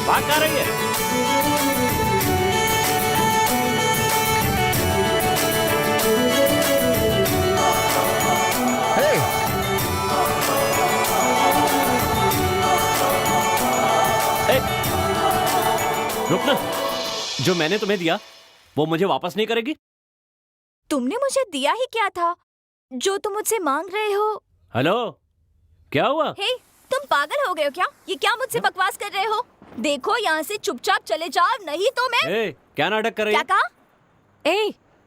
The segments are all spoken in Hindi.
भाग कहाँ रही है? रुक ना, जो मैंने तुम्हें दिया वो मुझे वापस नहीं करेगी? तुमने मुझे दिया ही क्या था जो तुम मुझसे मांग रहे हो? हेलो, क्या हुआ? हे, तुम पागल हो गए हो क्या? ये क्या मुझसे बकवास कर रहे हो? देखो यहाँ से चुपचाप चले जाओ, नहीं तो मैं। क्या नाटक कर रही है? क्या कहा?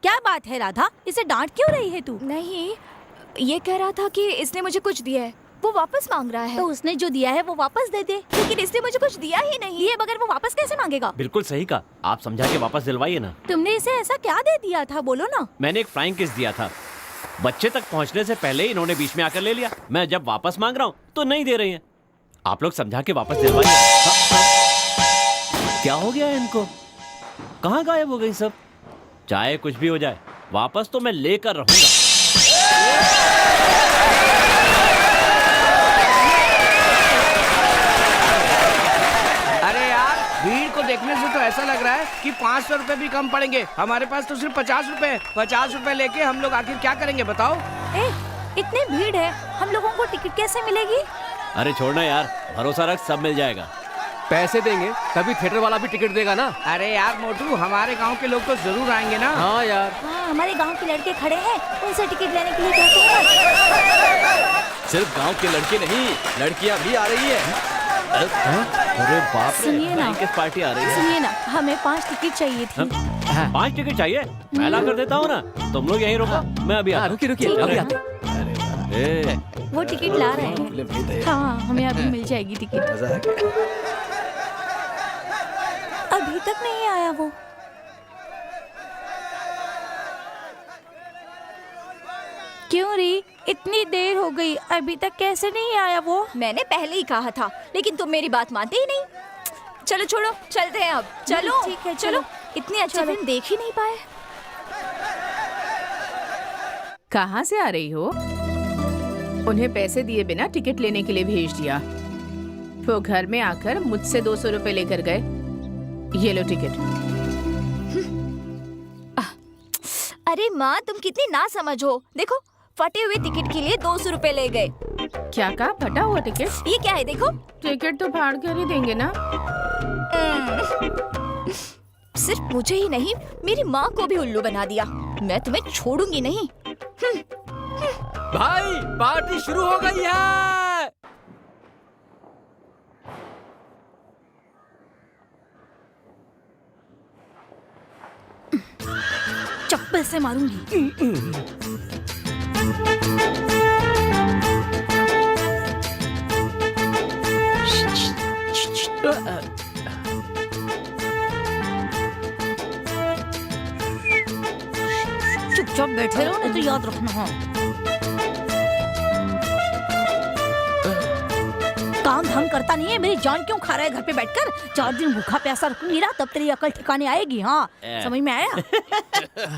क्या बात है राधा, इसे डांट क्यों रही है तू? नहीं, ये कह रहा था कि इसने मुझे कुछ दिया है, वो वापस मांग रहा है। तो उसने जो दिया है वो वापस दे दे। लेकिन इसने मुझे कुछ दिया ही नहीं। दिए बगैर वो वापस कैसे मांगेगा? बिल्कुल सही कहा, आप समझा के वापस दिलवाइए ना। तुमने इसे ऐसा क्या दे दिया था, बोलो ना। मैंने एक फ्लाइंग किस दिया था, बच्चे तक पहुंचने से पहले ही इन्होंने बीच में आकर ले लिया। मैं जब वापस मांग रहा हूँ तो नहीं दे रही हैं। आप लोग समझा के वापस दिलवाइए। क्या हो गया है इनको? कहाँ गायब हो गई सब? चाहे कुछ भी हो जाए, वापस तो मैं लेकर रहूंगा। अरे यार, भीड़ को देखने से तो ऐसा लग रहा है कि 500 रुपए भी कम पड़ेंगे। हमारे पास तो सिर्फ 50 रुपए। 50 रुपए लेके हम लोग आखिर क्या करेंगे बताओ? इतनी भीड़ है, हम लोगों को टिकट कैसे मिलेगी? अरे छोड़ना यार, भरोसा रख, सब मिल जाएगा। पैसे देंगे तभी थिएटर वाला भी टिकट देगा ना। अरे यार मोटू, हमारे गांव के लोग तो जरूर आएंगे ना। हाँ यार, हाँ, हमारे गांव के लड़के खड़े हैं, उनसे टिकट लेने के लिए कहते हैं। सिर्फ गांव के लड़के नहीं, लड़कियां भी आ रही है। अरे बाप रे, सुनिए ना, किस पार्टी आ रही है? सुनिए ना, हमें 5 टिकट चाहिए थी। 5 टिकट चाहिए? मैं ला कर देता हूँ ना, तुम लोग यहीं रुको, मैं अभी आता हूँ। रुकिए अभी आते। वो टिकट ला रहे हैं। हाँ, हमें अभी मिल जाएगी टिकट। अभी तक नहीं आया वो। क्यों री, इतनी देर हो गई, अभी तक कैसे नहीं आया वो? मैंने पहले ही कहा था, लेकिन तुम मेरी बात मानते ही नहीं। चलो छोड़ो, चलते हैं अब। चलो ठीक है, चलो। इतनी अच्छी फिल्म देख ही नहीं पाए। कहाँ से आ रही हो? उन्हें पैसे दिए बिना टिकट लेने के लिए भेज दिया। वो घर में आकर मुझसे 200 रुपए लेकर गए। ये लो टिकट। अरे माँ, तुम कितनी ना समझ हो। देखो, फटे हुए टिकट के लिए 200 रुपए ले गए। क्या कहा, फटा हुआ टिकट? ये क्या है? देखो, टिकट तो फाड़ कर ही देंगे ना। सिर्फ मुझे ही नहीं, मेरी माँ को भी उल्लू बना दिया। मैं तुम्हें छोड़ूंगी नहीं। भाई, पार्टी शुरू हो गई है। चप्पल से मारूंगी। चुपचाप बैठे रहो, नहीं तो याद रखना। हाँ, काम धाम करता नहीं है, मेरी जान क्यों खा रहा है घर पे बैठकर? 4 दिन भूखा प्यासा रखूंगी ना, तब तेरी अकल ठिकाने आएगी। हाँ, समझ में आया?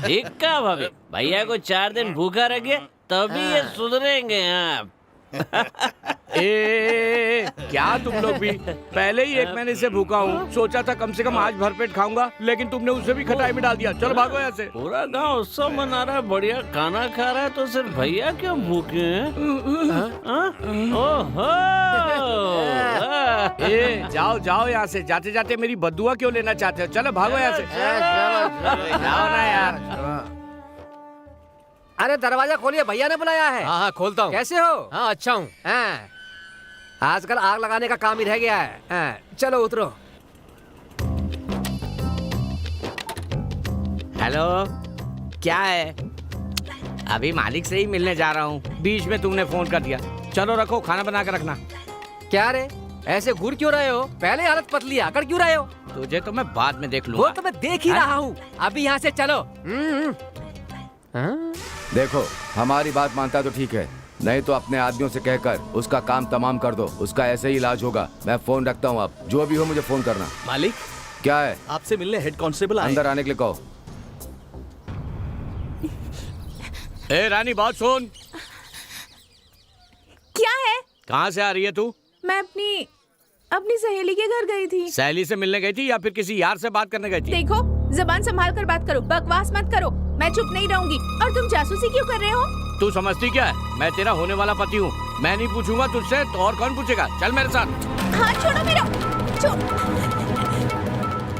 ठीक कहा भाभी, भैया को 4 दिन भूखा रखे तभी ये सुधरेंगे। हाँ। क्या तुम लोग भी? पहले ही 1 महीने से भूखा हूँ। सोचा था कम से कम आज भरपेट खाऊंगा, लेकिन तुमने उसे भी खटाई में डाल दिया। चलो भागो यहाँ से। पूरा गांव उत्सव मना रहा है, बढ़िया खाना खा रहा है, तो सिर्फ भैया क्यों भूखे हैं? ओहो! जाओ जाओ यहाँ से। जाते जाते मेरी बद्दुआ क्यों लेना चाहते हो? चलो भागो यहाँ से। जाओ ना यार। अरे दरवाजा खोलिए, भैया ने बुलाया है। हाँ खोलता हूँ। कैसे हो? हाँ अच्छा हूँ। आजकल आग लगाने का काम ही रह गया है। चलो उतरो। हेलो, क्या है? अभी मालिक से ही मिलने जा रहा हूँ, बीच में तुमने फोन कर दिया। चलो रखो, खाना बना कर रखना। क्या रे, ऐसे घूर क्यों रहे हो? पहले हालत पतली है, अकड़ क्यों रहे हो? तुझे तो मैं बाद में देख वो लूंगा। तो मैं देख ही रहा हूँ, अभी यहाँ से चलो। देखो, हमारी बात मानता है तो ठीक है, नहीं तो अपने आदमियों से कहकर उसका काम तमाम कर दो। उसका ऐसे ही इलाज होगा। मैं फोन रखता हूँ, अब जो भी हो मुझे फोन करना। मालिक, क्या है? आपसे मिलने हेड कांस्टेबल आए। अंदर आने के लिए कहो। ए रानी, बात सुन। क्या है? कहाँ से आ रही है तू? मैं अपनी सहेली के घर गई थी। सहेली से मिलने गई थी या फिर किसी यार से बात करने गई थी? देखो, जबान संभाल कर बात करो, बकवास मत करो। मैं चुप नहीं रहूंगी। और तुम जासूसी क्यों कर रहे हो? तू समझती क्या है? मैं तेरा होने वाला पति हूँ। मैं नहीं पूछूंगा तुझसे तो और कौन पूछेगा? चल मेरे साथ। हाथ छोड़ो मेरा।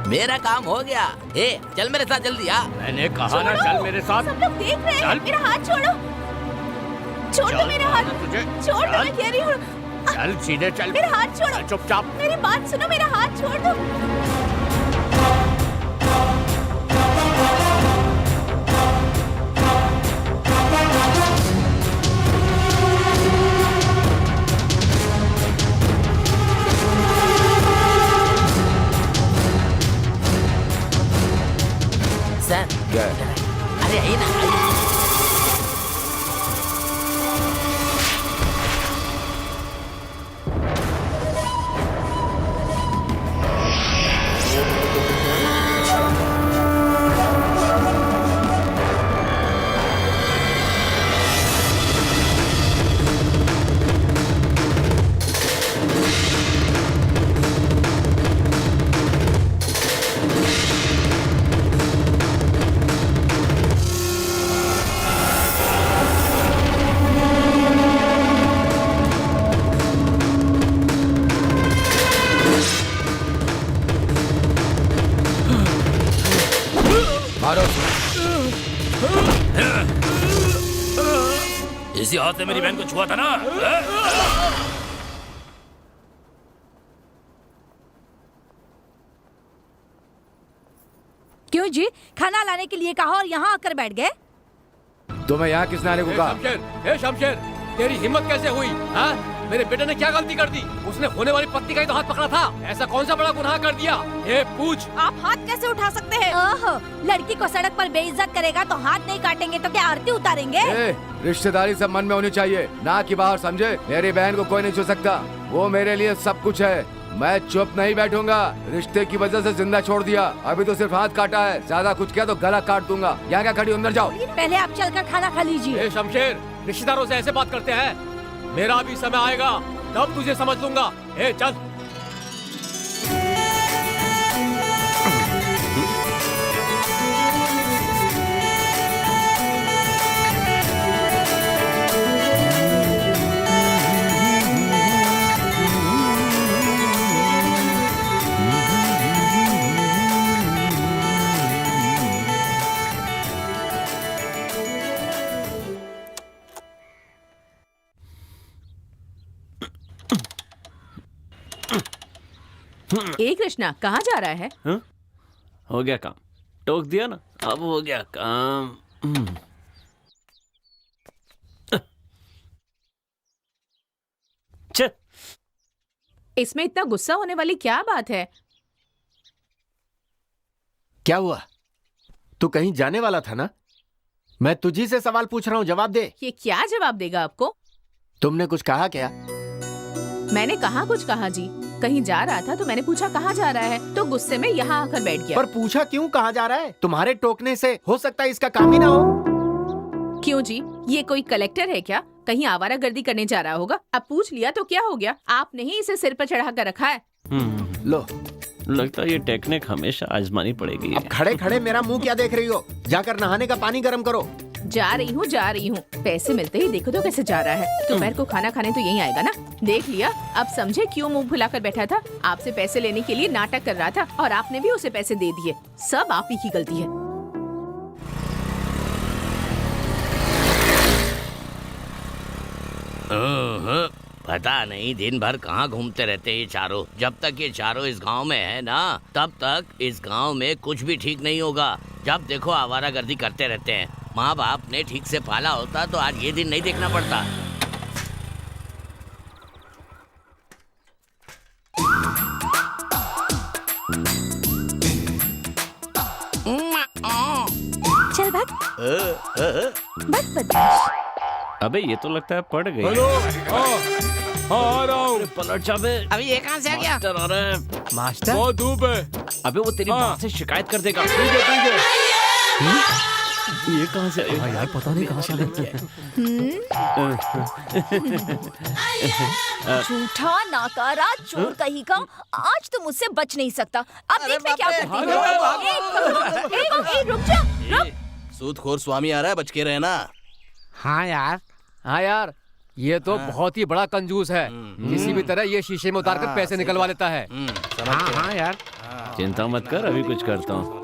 मेरा काम हो गया। ए, चल मेरे साथ जल्दी आ। मैंने कहा ना, चल मेरे साथ। सब लोग देख रहे हैं। चल। मेरा हाथ छोड़ो। छोड़ दो मेरा हाथ। तुझे छोड़ दो, मैं कह रही हूँ। चल सीधे चल। मेरा हाथ छोड़ो। चुपचाप। मेरी बात सुनो, मेरा हाथ छोड़ दो। सर, क्या है? अरे आइए ना, आइए। इसी हाथ से मेरी बहन को छुआ था ना? क्यों जी? खाना लाने के लिए कहा और यहाँ आकर बैठ गए? तुम्हें यहाँ किसने आने को कहा? शमशेर, तेरी हिम्मत कैसे हुई? हाँ? मेरे बेटे ने क्या गलती कर दी? उसने होने वाली पत्नी का ही तो हाथ पकड़ा था। ऐसा कौन सा बड़ा गुनाह कर दिया? ये पूछ। आप हाथ कैसे उठा सकते हैं? ओहो, लड़की को सड़क पर बेइज्जत करेगा तो हाथ नहीं काटेंगे तो क्या आरती उतारेंगे? रिश्तेदारी सब मन में होनी चाहिए, ना कि बाहर, समझे? मेरी बहन को कोई नहीं छू सकता। वो मेरे लिए सब कुछ है। मैं चुप नहीं बैठूंगा। रिश्ते की वजह से जिंदा छोड़ दिया, अभी तो सिर्फ हाथ काटा है। ज्यादा कुछ किया तो गला काट दूंगा। यहाँ क्या खड़ी, अंदर जाओ। पहले आप चलकर खाना खा लीजिए। शमशेर, रिश्तेदारों से ऐसे बात करते हैं? मेरा भी समय आएगा, तब तुझे समझ लूंगा। चल। ए कृष्णा, कहाँ जा रहा है? हाँ? हो गया काम, टोक दिया ना, अब हो गया काम। इसमें इतना गुस्सा होने वाली क्या बात है? क्या हुआ? तू कहीं जाने वाला था ना? मैं तुझी से सवाल पूछ रहा हूँ, जवाब दे। ये क्या जवाब देगा आपको? तुमने कुछ कहा क्या? मैंने कहा कुछ कहा जी। कहीं जा रहा था तो मैंने पूछा कहाँ जा रहा है, तो गुस्से में यहाँ आकर बैठ गया। पर पूछा क्यों कहाँ जा रहा है? तुम्हारे टोकने से हो सकता है इसका काम ही ना हो। क्यों जी, ये कोई कलेक्टर है क्या? कहीं आवारागर्दी करने जा रहा होगा। अब पूछ लिया तो क्या हो गया? आपने ही इसे सिर पर चढ़ा कर रखा है। लो, लगता है ये टेक्निक हमेशा आजमानी पड़ेगी। अब खड़े खड़े मेरा मुंह क्या देख रही हो? जाकर नहाने का पानी गर्म करो। जा रही हूँ। पैसे मिलते ही देखो तो कैसे जा रहा है। दोपहर को खाना खाने तो यहीं आएगा ना। देख लिया, अब समझे क्यों मुंह फुलाकर बैठा था। आपसे पैसे लेने के लिए नाटक कर रहा था और आपने भी उसे पैसे दे दिए। सब आप ही की गलती है। पता नहीं दिन भर कहाँ घूमते रहते ये चारों। जब तक ये चारों इस गांव में है ना, तब तक इस गांव में कुछ भी ठीक नहीं होगा। जब देखो आवारागर्दी करते रहते हैं। माँ बाप ने ठीक से पाला होता तो आज ये दिन नहीं देखना पड़ता। चल भाग। बस बदमाश। अबे ये तो लगता है पड़ गई। हेलो, आ रहा हूँ। पलट जा बे। अभी ये कहाँ से आ गया? मास्टर आ रहा है। मास्टर बहुत धूप है। अबे वो तेरी माँ से शिकायत कर देगा। ठीक है। ये कहाँ से आया? यार पता नहीं कहाँ से आ गया। झूठा नाकारा चोर कहीं का, आज तो मुझसे बच नहीं सकता। अब देख मैं क्या करती हूँ। रुक जा, रुक। सूदखोर स्वामी आ रहा है, बच के रहना। हाँ यार, हाँ यार, ये तो बहुत ही बड़ा कंजूस है। किसी भी तरह ये शीशे में उतार कर पैसे निकलवा लेता है। हाँ यार। चिंता मत कर, अभी कुछ करता हूँ।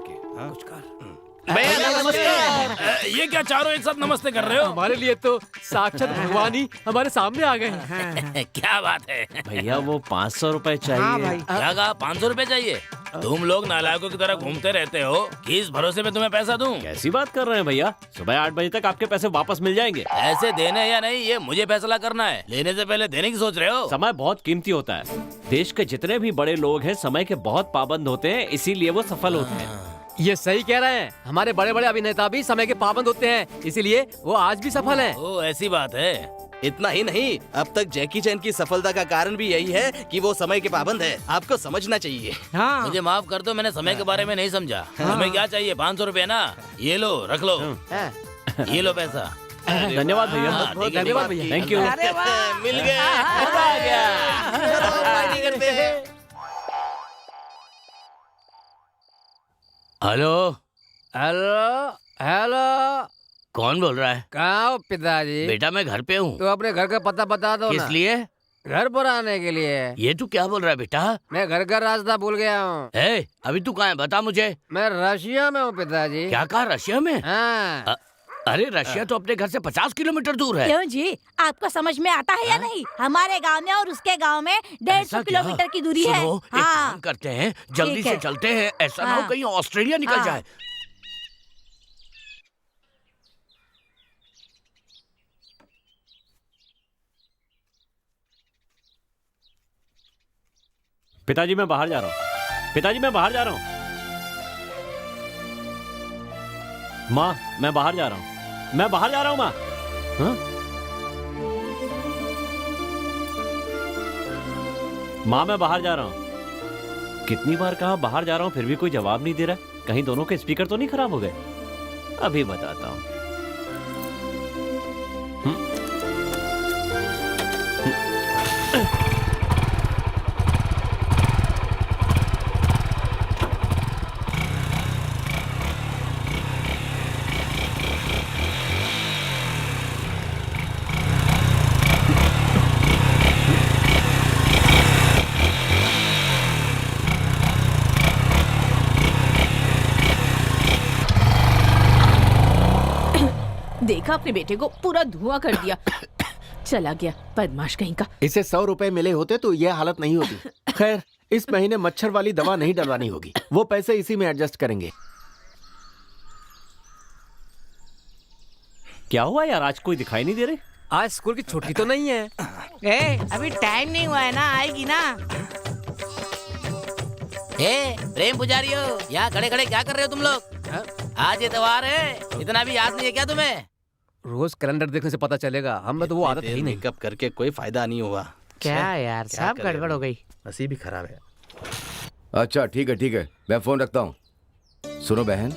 ये क्या चारों एक साथ नमस्ते कर रहे हो? हमारे लिए तो साक्षात भगवान ही हमारे सामने आ गए। क्या बात है भैया वो 500 रुपए चाहिए। क्या कहा? 500 रुपए चाहिए? तुम लोग नालायकों की तरह घूमते रहते हो, किस भरोसे में तुम्हें पैसा दूं? कैसी बात कर रहे हैं भैया? सुबह 8 बजे तक आपके पैसे वापस मिल जाएंगे। ऐसे देने या नहीं ये मुझे फैसला करना है। लेने से पहले देने की सोच रहे हो? समय बहुत कीमती होता है। देश के जितने भी बड़े लोग हैं समय के बहुत पाबंद होते हैं, इसीलिए वो सफल होते हैं। ये सही कह रहे हैं। हमारे बड़े बड़े अभिनेता भी समय के पाबंद होते हैं, इसीलिए वो आज भी सफल हैं। ओ ऐसी बात है। इतना ही नहीं, अब तक जैकी चैन की सफलता का कारण भी यही है कि वो समय के पाबंद है। आपको समझना चाहिए। हाँ। मुझे माफ कर दो, मैंने समय के बारे में नहीं समझा। तुम्हें क्या चाहिए? 500 रुपए ना? ये लो, रख लो। ये लो पैसा। धन्यवाद भैया। बहुत धन्यवाद भैया। Thank you. मिल गए, मजा आ गया। चलो पार्टी करते हैं। हेलो हेलो हेलो, कौन बोल रहा है? कहाँ हो पिताजी? बेटा मैं घर पे हूँ। तो अपने घर का पता बता दो किस ना। लिए? घर पर आने के लिए। ये तू क्या बोल रहा है बेटा? मैं घर का रास्ता भूल गया हूँ। अभी तू कहाँ है? बता मुझे। मैं रशिया में हूँ पिताजी। क्या कहा? रशिया में? हाँ। अरे रशिया तो अपने घर से 50 किलोमीटर दूर है। क्यों जी, आपको समझ में आता है या नहीं? हमारे गांव में और उसके गांव में 150 किलोमीटर की दूरी है। सुनो, एक काम करते हैं, जल्दी ठीक से है। चलते हैं। ऐसा ना हो हाँ। कहीं ऑस्ट्रेलिया निकल हाँ। जाए। पिताजी मैं बाहर जा रहा हूँ। पिताजी मैं बाहर जा रहा हूँ। माँ मैं बाहर जा रहा हूँ। मैं बाहर जा रहा हूँ माँ। हाँ? माँ मैं बाहर जा रहा हूँ। कितनी बार कहा बाहर जा रहा हूँ, फिर भी कोई जवाब नहीं दे रहा। कहीं दोनों के स्पीकर तो नहीं खराब हो गए? अभी बताता हूँ। देखा अपने बेटे को पूरा धुआं कर दिया। चला गया बदमाश कहीं का। इसे 100 रुपए मिले होते तो ये हालत नहीं होती। खैर इस महीने मच्छर वाली दवा नहीं डलवानी होगी, वो पैसे इसी में एडजस्ट करेंगे। क्या हुआ यार, आज कोई दिखाई नहीं दे रहे? आज स्कूल की छुट्टी तो नहीं है। अभी टाइम नहीं हुआ है ना, आएगी ना। प्रेम पुजारी हो, यहाँ खड़े खड़े क्या कर रहे हो तुम लोग? आज इतवार है, इतना भी याद नहीं है क्या तुम्हें? रोज कैलेंडर देखने से पता चलेगा, हम तो वो आदत ही नहीं। मेकअप करके कोई फायदा नहीं हुआ। क्या यार, सब गड़बड़ हो गई। नसीब ही खराब है। अच्छा ठीक है, मैं फोन रखता हूँ। सुनो बहन,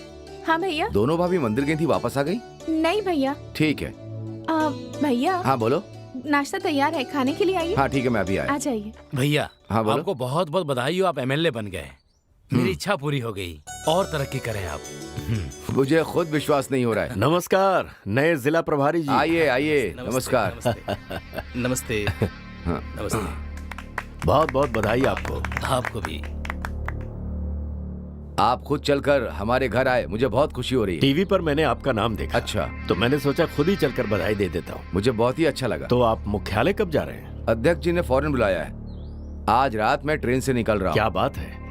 हाँ भैया। दोनों भाभी मंदिर गई थी, वापस आ गई? नहीं भैया। ठीक है। भैया हाँ बोलो। नाश्ता तैयार है, खाने के लिए आइए। हाँ ठीक है, मैं अभी आया। आ जाइए। भैया हाँ बोलो। आपको बहुत बहुत बधाई हो, आप एमएलए बन गए। मेरी इच्छा पूरी हो गई, और तरक्की करें आप। मुझे खुद विश्वास नहीं हो रहा है। नमस्कार नए जिला प्रभारी जी। आइए नमस्कार। नमस्ते। हाँ। नमस्ते। बहुत बहुत बधाई आपको। आपको भी। आप खुद चलकर हमारे घर आए, मुझे बहुत खुशी हो रही है। टीवी पर मैंने आपका नाम देखा। अच्छा, तो मैंने सोचा खुद ही चलकर बधाई दे देता हूँ। मुझे बहुत ही अच्छा लगा। तो आप मुख्यालय कब जा रहे हैं? अध्यक्ष जी ने फौरन बुलाया है। आज रात मैं ट्रेन से निकल रहा हूँ। क्या बात है,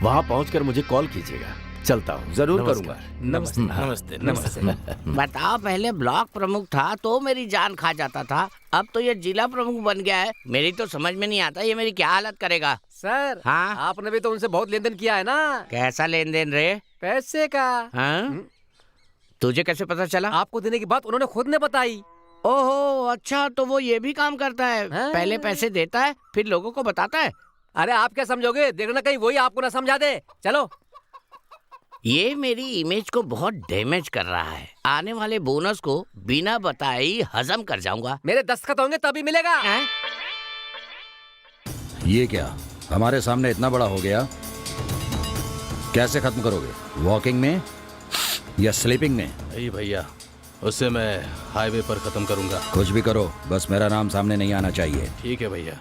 वहाँ पहुँचकर मुझे कॉल कीजिएगा। चलता हूँ। जरूर करूँगा। नमस्ते नमस्ते नमस्ते। बताओ, पहले ब्लॉक प्रमुख था तो मेरी जान खा जाता था, अब तो ये जिला प्रमुख बन गया है। मेरी तो समझ में नहीं आता ये मेरी क्या हालत करेगा। सर हाँ? आपने भी तो उनसे बहुत लेन देन किया है ना? कैसा लेन देन रे? पैसे का। हाँ? तुझे कैसे पता चला? आपको देने की बात उन्होंने खुद ने बताई। ओहो, अच्छा, तो वो ये भी काम करता है। पहले पैसे देता है, फिर लोगों को बताता है। अरे आप क्या समझोगे, देखना कहीं वही आपको ना समझा दे। चलो। ये मेरी इमेज को बहुत डैमेज कर रहा है। आने वाले बोनस को बिना बताए ही हजम कर जाऊंगा। मेरे दस्तखत होंगे तभी मिलेगा। ये क्या हमारे सामने इतना बड़ा हो गया, कैसे खत्म करोगे? वॉकिंग में या स्लीपिंग में? नहीं भैया, उससे मैं हाईवे पर खत्म करूंगा। कुछ भी करो, बस मेरा नाम सामने नहीं आना चाहिए। ठीक है भैया।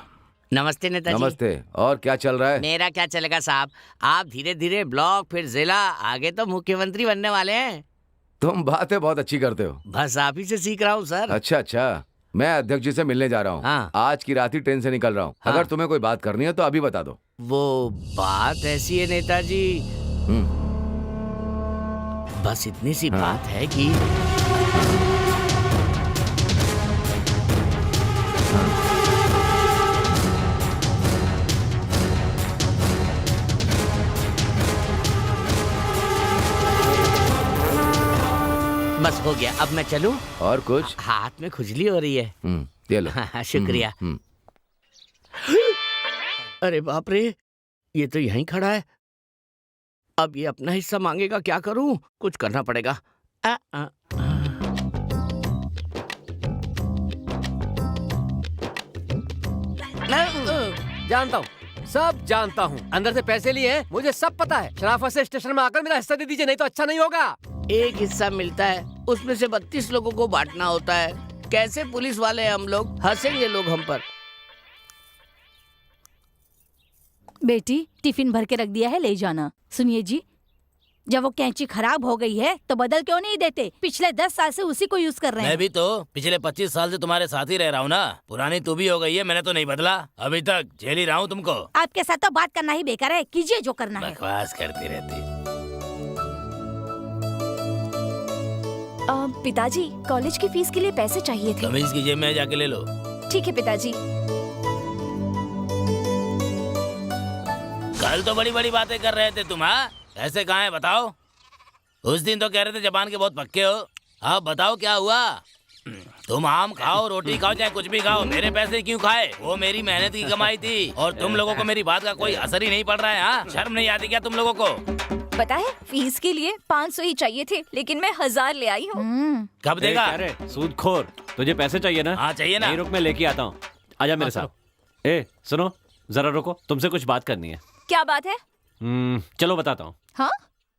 नमस्ते नेताजी। नमस्ते। और क्या चल रहा है? मेरा क्या चलेगा साहब, आप धीरे धीरे ब्लॉक, फिर जिला, आगे तो मुख्यमंत्री बनने वाले हैं। तुम बातें बहुत अच्छी करते हो। बस आप ही से सीख रहा हूँ सर। अच्छा, मैं अध्यक्ष जी से मिलने जा रहा हूँ। हाँ। आज की रात ही ट्रेन से निकल रहा हूँ। हाँ। अगर तुम्हें कोई बात करनी है तो अभी बता दो। वो बात ऐसी है नेताजी, बस इतनी सी बात है कि बस हो गया, अब मैं चलूं? और कुछ? हाथ में खुजली हो रही है। ये लो। शुक्रिया। अरे बाप रे, ये तो यहीं खड़ा है। अब ये अपना हिस्सा मांगेगा, क्या करूं? कुछ करना पड़ेगा। जानता हूँ, सब जानता हूँ। अंदर से पैसे लिए हैं, मुझे सब पता है। शराफत से स्टेशन में आकर मेरा हिस्सा दे दीजिए, नहीं तो अच्छा नहीं होगा। एक हिस्सा मिलता है, उसमें से 32 लोगों को बांटना होता है। कैसे पुलिस वाले हैं हम लोग, हंसेंगे लोग हम पर। बेटी टिफिन भर के रख दिया है, ले जाना। सुनिए जी, जब वो कैंची खराब हो गई है तो बदल क्यों नहीं देते? पिछले 10 साल से उसी को यूज कर रहे हैं। मैं भी तो पिछले 25 साल से तुम्हारे साथ ही रह रहा हूँ ना। पुरानी तू भी हो गई है, मैंने तो नहीं बदला। अभी तक झेल ही रहा हूँ तुमको। आपके साथ तो बात करना ही बेकार है, कीजिए जो करना है। बकवास करती रहती। पिताजी, कॉलेज की फीस के लिए पैसे चाहिए थे। कमीज की जेब में जाके ले लो। ठीक है पिताजी। कल तो बड़ी बड़ी बातें कर रहे थे तुम, हाँ? ऐसे कहाँ है बताओ? उस दिन तो कह रहे थे जबान के बहुत पक्के हो। अब बताओ क्या हुआ? तुम आम खाओ, रोटी खाओ, चाहे कुछ भी खाओ, मेरे पैसे क्यों खाए? वो मेरी मेहनत की कमाई थी और तुम लोगों को मेरी बात का कोई असर ही नहीं पड़ रहा है। हाँ, शर्म नहीं आती क्या तुम लोगों को? पता है, फीस के लिए 500 ही चाहिए थे, लेकिन मैं 1000 ले आई हूँ। कब देगा? अरे सूदखोर, तुझे पैसे चाहिए ना? हाँ चाहिए ना। नहीं रुक, मैं लेके आता हूँ। आजा मेरे साथ। ए सुनो, जरा रुको, तुमसे कुछ बात करनी है। क्या बात है? चलो बताता हूँ। हाँ,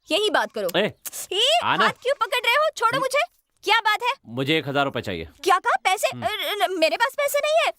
यही बात करो। आना। हाथ क्यों पकड़ रहे हो? छोड़ो मुझे। क्या बात है? मुझे 1000 रुपए चाहिए। क्या कहा? पैसे? मेरे पास पैसे नहीं है।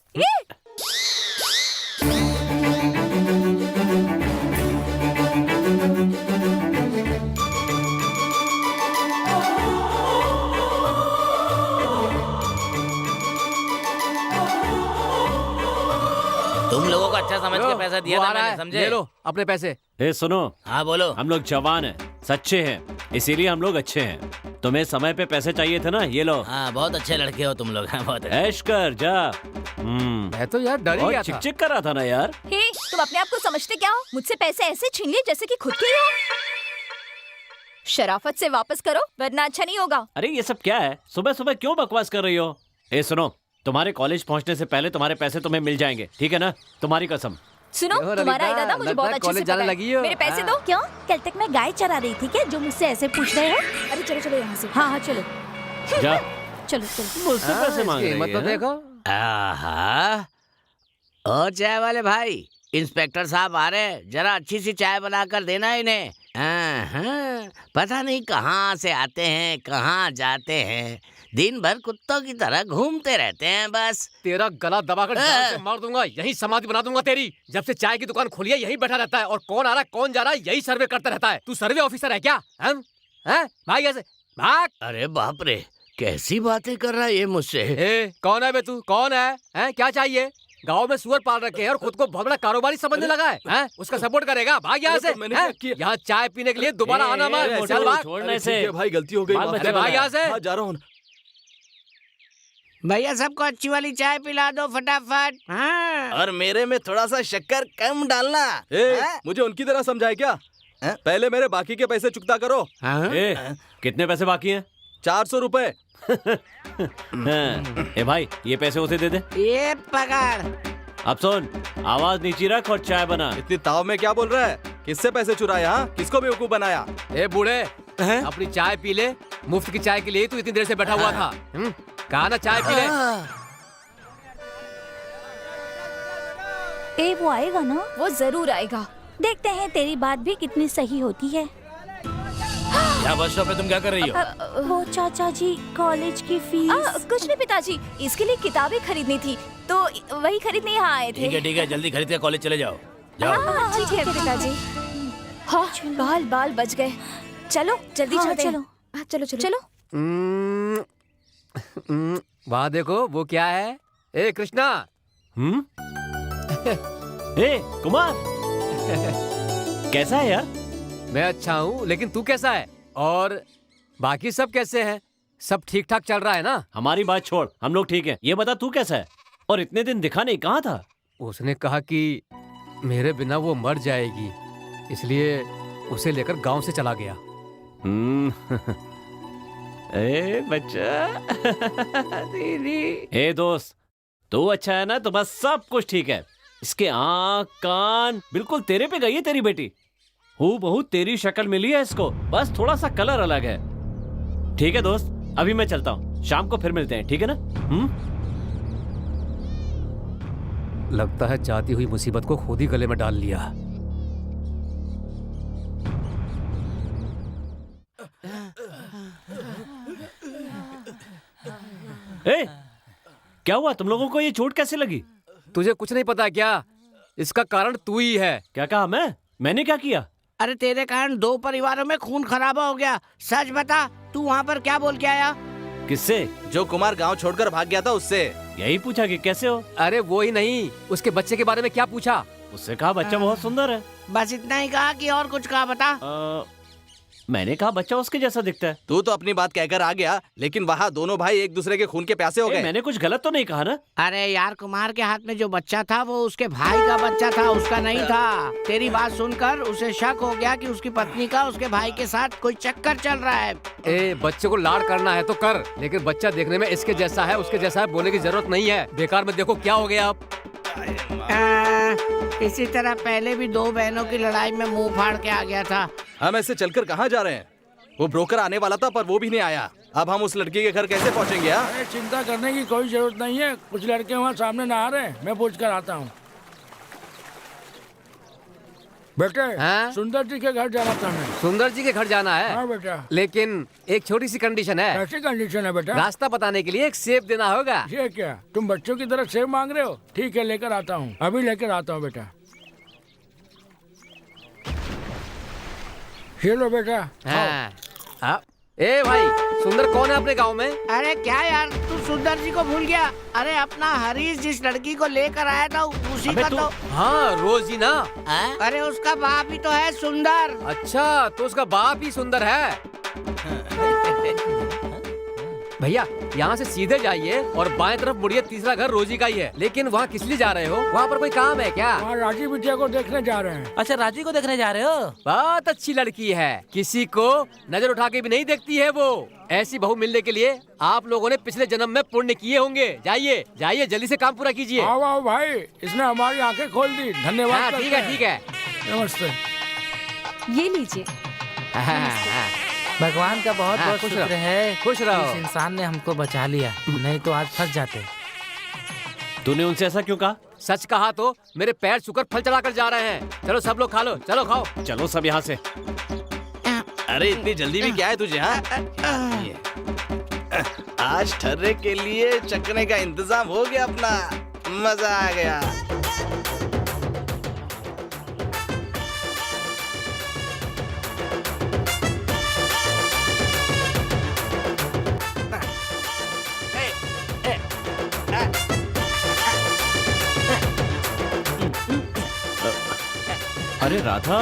तुम लोगों को अच्छा समझ के पैसा दिया था मैंने, समझे? ले लो अपने पैसे। ए सुनो। हाँ बोलो। हम लोग जवान हैं, सच्चे हैं, इसीलिए हम लोग अच्छे हैं। तुम्हें समय पे पैसे चाहिए थे ना, ये लो। हाँ, बहुत अच्छे लड़के हो तुम लोग। हाँ, बहुत अच्छे। ऐश कर जा। मैं तो यार डर ही गया था। चिक चिक कर रहा था ना यार। हे, तुम अपने आप को समझते क्या हो? मुझसे पैसे ऐसे छीन लिए जैसे कि खुद के ही हो। शराफत से वापस करो, वरना अच्छा नहीं होगा। अरे ये सब क्या है? सुबह सुबह क्यों बकवास कर रही हो? ए सुनो, तुम्हारे कॉलेज पहुंचने से पहले तुम्हारे पैसे तुम्हें मिल जाएंगे, ठीक है ना? तुम्हारी कसम। सुनो, तुम्हारा इरादा मुझे बहुत अच्छे से पता है। मेरे पैसे दो। क्यों? कल तक मैं गाय चरा रही थी क्या, जो मुझसे ऐसे पूछ रहे हो? अरे चलो चलो यहाँ से। हाँ चलो जा। चलो चलो। मुझसे पैसे मांग रही हिम्मत तो है। देखो। आहा, और चाय वाले भाई, इंस्पेक्टर साहब आ रहे हैं, जरा अच्छी सी चाय बनाकर देना इन्हें। पता नहीं कहाँ से आते हैं, कहाँ जाते हैं, दिन भर कुत्तों की तरह घूमते रहते हैं बस। तेरा गला दबाकर जान से मार दूंगा, यही समाधि बना दूंगा तेरी। जब से चाय की दुकान खोली है यही बैठा रहता है, और कौन आ रहा है कौन जा रहा है यही सर्वे करता रहता है। तू सर्वे ऑफिसर है क्या? हम भाग ऐसे भाग। अरे बाप रे, कैसी बातें कर रहा है ये मुझसे? कौन है बे तू? कौन है? क्या चाहिए? गांव में सुअर पाल रखे हैं और खुद को बहुत बड़ा कारोबारी समझने लगा है? उसका सपोर्ट करेगा? भाग यहाँ से। यहाँ चाय पीने के लिए दोबारा आना मत। चल भाग। छोड़ने से भाई गलती हो गई। अरे भाग यहाँ से। जा रहा हूँ। भैया सबको अच्छी वाली चाय पिला दो फटाफट। हाँ। और मेरे में थोड़ा सा शक्कर कम डालना। मुझे उनकी तरह समझाए क्या? पहले मेरे बाकी के पैसे चुकता करो। ए, कितने पैसे बाकी हैं? 400 रुपए। ए भाई, ये पैसे उसे दे दे। ये पकड़। अब सुन, आवाज नीचे रख और चाय बना। इतनी ताव में क्या बोल रहा है? किससे पैसे चुराए? हाँ, किसको बेवकूफ बनाया? ए बूढ़े, अपनी चाय पी ले। मुफ्त की चाय के लिए तू इतनी देर से बैठा हुआ था। कहा ना चाय पी ले। ए वो आएगा ना? वो जरूर आएगा। देखते हैं तेरी बात भी कितनी सही होती है। क्या बस स्टॉप पे तुम क्या कर रही हो? वो चाचा जी कॉलेज की फीस। कुछ नहीं पिताजी, इसके लिए किताबें खरीदनी थी तो वही खरीदने यहाँ आए थे। ठीक है, जल्दी खरीद के कॉलेज चले जाओ। जाओ। ठीक है पिताजी। हाँ, बाल बच गए। चलो जल्दी चलते हैं। चलो चलो चलो। वहाँ देखो, वो क्या है? ए कृष्णा। ए कुमार, कैसा है यार? मैं अच्छा हूँ, लेकिन तू कैसा है? और बाकी सब कैसे हैं? सब ठीक ठाक चल रहा है ना? हमारी बात छोड़, हम लोग ठीक हैं। ये बता तू कैसा है? और इतने दिन दिखा नहीं, कहाँ था? उसने कहा कि मेरे बिना वो मर जाएगी, इसलिए उसे लेकर गांव से चला गया। ए बच्चा। दीदी। ए दोस्त, तू अच्छा है ना तो बस सब कुछ ठीक है। इसके आँख कान बिल्कुल तेरे पे गई है तेरी बेटी। हूबहू तेरी शक्ल मिली है इसको, बस थोड़ा सा कलर अलग है। ठीक है दोस्त, अभी मैं चलता हूँ, शाम को फिर मिलते हैं, ठीक है ना? लगता है जाती हुई मुसीबत को खुद ही गले में डाल लिया। ए, क्या हुआ? तुम लोगों को ये चोट कैसे लगी? तुझे कुछ नहीं पता क्या? इसका कारण तू ही है। क्या कहा? मैंने क्या किया? अरे तेरे कारण 2 परिवारों में खून खराबा हो गया। सच बता, तू वहाँ पर क्या बोल के आया? किससे? जो कुमार गांव छोड़कर भाग गया था उससे। यही पूछा कि कैसे हो? अरे वो ही नहीं, उसके बच्चे के बारे में क्या पूछा? उससे कहा बच्चा बहुत सुंदर है। बस इतना ही कहा कि और कुछ कहा? बता। मैंने कहा बच्चा उसके जैसा दिखता है। तू तो अपनी बात कहकर आ गया, लेकिन वहाँ दोनों भाई एक दूसरे के खून के प्यासे हो गए। मैंने कुछ गलत तो नहीं कहा ना? अरे यार, कुमार के हाथ में जो बच्चा था वो उसके भाई का बच्चा था, उसका नहीं था। तेरी बात सुनकर उसे शक हो गया कि उसकी पत्नी का उसके भाई के साथ कोई चक्कर चल रहा है। ए, बच्चे को लाड़ करना है तो कर, लेकिन बच्चा देखने में इसके जैसा है उसके जैसा है बोलने की जरूरत नहीं है। बेकार में देखो क्या हो गया अब। इसी तरह पहले भी 2 बहनों की लड़ाई में मुंह फाड़ के आ गया था। हम ऐसे चलकर कहाँ जा रहे हैं? वो ब्रोकर आने वाला था पर वो भी नहीं आया। अब हम उस लड़की के घर कैसे पहुंचेंगे? अरे चिंता करने की कोई जरूरत नहीं है, कुछ लड़के वहाँ सामने नहा रहे हैं, मैं पूछ कर आता हूँ। बेटे, सुंदर जी के घर जाना था मैं। सुंदर जी के घर जाना है? हाँ बेटा। लेकिन एक छोटी सी कंडीशन है। कैसी कंडीशन है बेटा? रास्ता बताने के लिए एक सेब देना होगा। ये क्या, तुम बच्चों की तरह सेब मांग रहे हो? ठीक है, लेकर आता हूँ, अभी लेकर आता हूँ बेटा। ये लो बेटा। ए भाई, सुंदर कौन है अपने गांव में? अरे क्या यार, तू सुंदर जी को भूल गया? अरे अपना हरीश जिस लड़की को लेकर आया था उसी का तो। हाँ, रोजी ना? अरे उसका बाप ही तो है सुंदर। अच्छा, तो उसका बाप ही सुंदर है। भैया, यहाँ से सीधे जाइए और बाएं तरफ मुड़िए, तीसरा घर रोजी का ही है। लेकिन वहाँ किस लिए जा रहे हो? वहाँ पर कोई काम है क्या? वहाँ राजी बिटिया को देखने जा रहे हैं। अच्छा, राजी को देखने जा रहे हो? बहुत अच्छी लड़की है, किसी को नजर उठा के भी नहीं देखती है वो। ऐसी बहू मिलने के लिए आप लोगों ने पिछले जन्म में पुण्य किए होंगे। जाइए जाइए, जल्दी से काम पूरा कीजिए। आओ आओ भाई, इसने हमारी आंखें खोल दी, धन्यवाद। ठीक है ठीक है, नमस्ते। ये लीजिए। भगवान का बहुत बहुत खुश शुक्र रहो। है, खुश रहो। इस इंसान ने हमको बचा लिया, नहीं तो आज फंस जाते। तूने उनसे ऐसा क्यों कहा? सच कहा तो मेरे पैर छूकर फल चढ़ाकर जा रहे हैं। चलो सब लोग खा लो, चलो खाओ। चलो सब यहाँ से। अरे इतनी जल्दी भी क्या है तुझे? हाँ, आज ठर्रे के लिए चखने का इंतजाम हो गया अपना, मजा आ गया। अरे राधा,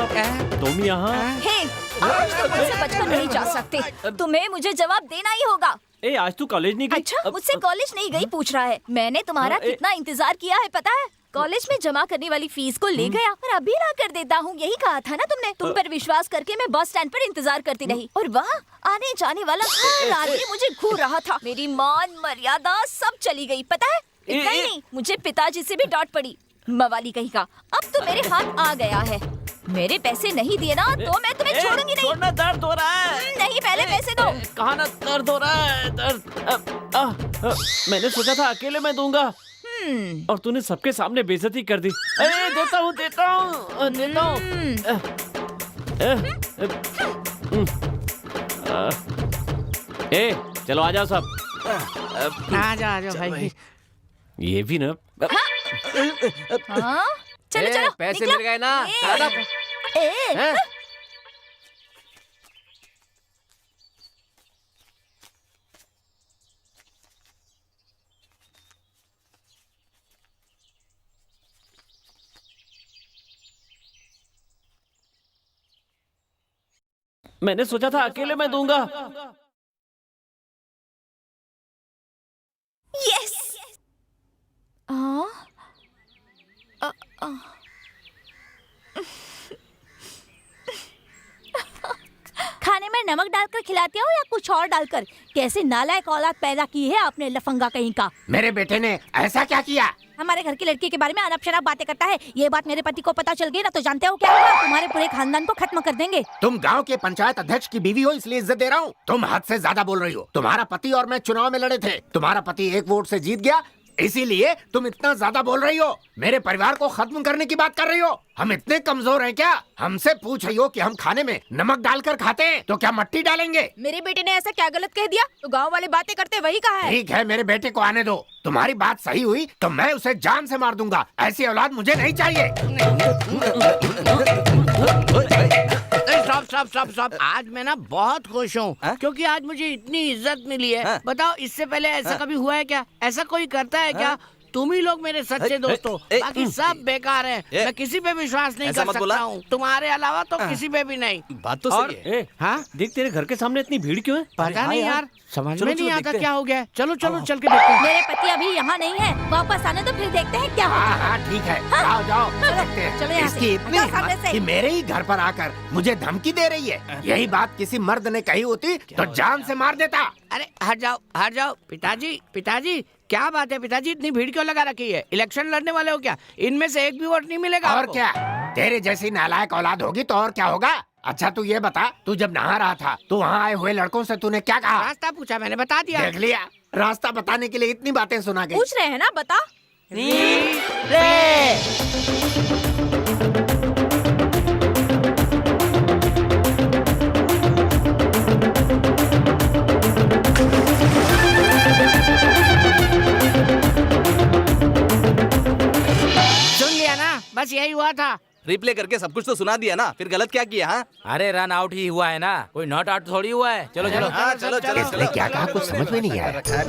तुम यहाँ? हे, आज तुम मुझसे बचकर नहीं जा सकते, तुम्हें मुझे जवाब देना ही होगा। ए, आज तू कॉलेज नहीं गई? अच्छा, मुझसे कॉलेज नहीं गई पूछ रहा है। मैंने तुम्हारा कितना इंतजार किया है पता है? कॉलेज में जमा करने वाली फीस को ले गया और अभी ला कर देता हूँ। यही कहा था ना तुमने। तुम पर विश्वास करके मैं बस स्टैंड पर इंतजार करती रही और वहाँ आने जाने वाला हर आदमी मुझे घूर रहा था। मेरी मान मर्यादा सब चली गई, पता है। इतना ही नहीं, मुझे पिताजी से भी डांट पड़ी। मवाली कहीं का। अब तो मेरे हाथ आ गया है। मेरे पैसे नहीं दिए ना तो मैं तुम्हें छोड़ूंगी नहीं। छोड़ना, दर्द हो रहा है। नहीं, पहले पैसे दो। कहाँ ना, दर्द हो रहा है, दर्द। मैंने सोचा था अकेले मैं दूंगा और तूने सबके सामने बेइज्जती कर दी। देता हूँ देता हूँ देता हूँ। चलो आ जाओ सब। आ जाओ भाई। ये भी ना। हाँ? चलो चलो पैसे निकलो। मिल गए ना। ए, मैंने सोचा था अकेले मैं दूंगा। यस। खाने में नमक डालकर खिलाते हो या कुछ और डालकर? कैसे नालायक औलाद पैदा की है आपने, लफंगा कहीं का। मेरे बेटे ने ऐसा क्या किया? हमारे घर की लड़की के बारे में अनप शनप बातें करता है। ये बात मेरे पति को पता चल गई ना तो जानते हो क्या होगा? तुम्हारे पूरे खानदान को खत्म कर देंगे। तुम गांव के पंचायत अध्यक्ष की बीवी हो इसलिए इज्जत दे रहा हूँ। तुम हद से ज्यादा बोल रही हो। तुम्हारा पति और मैं चुनाव में लड़े थे। तुम्हारा पति 1 वोट से जीत गया, इसीलिए तुम इतना ज्यादा बोल रही हो। मेरे परिवार को खत्म करने की बात कर रही हो। हम इतने कमजोर हैं क्या? हमसे पूछ रही हो कि हम खाने में नमक डालकर खाते हैं तो क्या मट्टी डालेंगे? मेरे बेटे ने ऐसा क्या गलत कह दिया? तो गांव वाले बातें करते वही कहा है। ठीक है, मेरे बेटे को आने दो। तुम्हारी बात सही हुई तो मैं उसे जान से मार दूंगा। ऐसी औलाद मुझे नहीं चाहिए। स्टॉप। आज मैं ना बहुत खुश हूँ क्योंकि आज मुझे इतनी इज्जत मिली है। बताओ इससे पहले ऐसा कभी हुआ है क्या? ऐसा कोई करता है क्या? तुम ही लोग मेरे सच्चे दोस्त हो, बाकी सब बेकार हैं। मैं किसी पे विश्वास नहीं कर सकता हूँ, तुम्हारे अलावा तो किसी पे भी नहीं। बात तो सही है। हाँ, देख तेरे घर के सामने इतनी भीड़ क्यों है? पता नहीं यार, समझ में नहीं आता क्या हो गया। चलो चल के देखते हैं। मेरे पति अभी यहाँ नहीं है, वापस आने तो फिर देखते हैं क्या होगा। हाँ ठीक है, जाओ देखते हैं। चलो यहाँ से। इसकी इतनी हटो सामने हिम्मत से। कि मेरे ही घर पर आकर मुझे धमकी दे रही है। यही बात किसी मर्द ने कही होती तो जान से मार देता। अरे हट जाओ। पिताजी क्या बात है पिताजी? इतनी भीड़ क्यों लगा रखी है? इलेक्शन लड़ने वाले हो क्या? इनमें से एक भी वोट नहीं मिलेगा और आपको। क्या, तेरे जैसी नालायक औलाद होगी तो और क्या होगा? अच्छा तू ये बता, तू जब नहा रहा था तो वहाँ आए हुए लड़कों से तूने क्या कहा? रास्ता पूछा, मैंने बता दिया। देख लिया, रास्ता बताने के लिए इतनी बातें सुना गई। पूछ रहे हैं ना, बता। सुन लिया ना, बस यही हुआ था। रिप्ले करके सब कुछ तो सुना दिया ना, फिर गलत क्या किया? हाँ अरे रन आउट ही हुआ है ना, कोई नॉट आउट थोड़ी हुआ है। चलो चलो। हाँ, चलो इसने क्या कहा कुछ समझ में नहीं आया।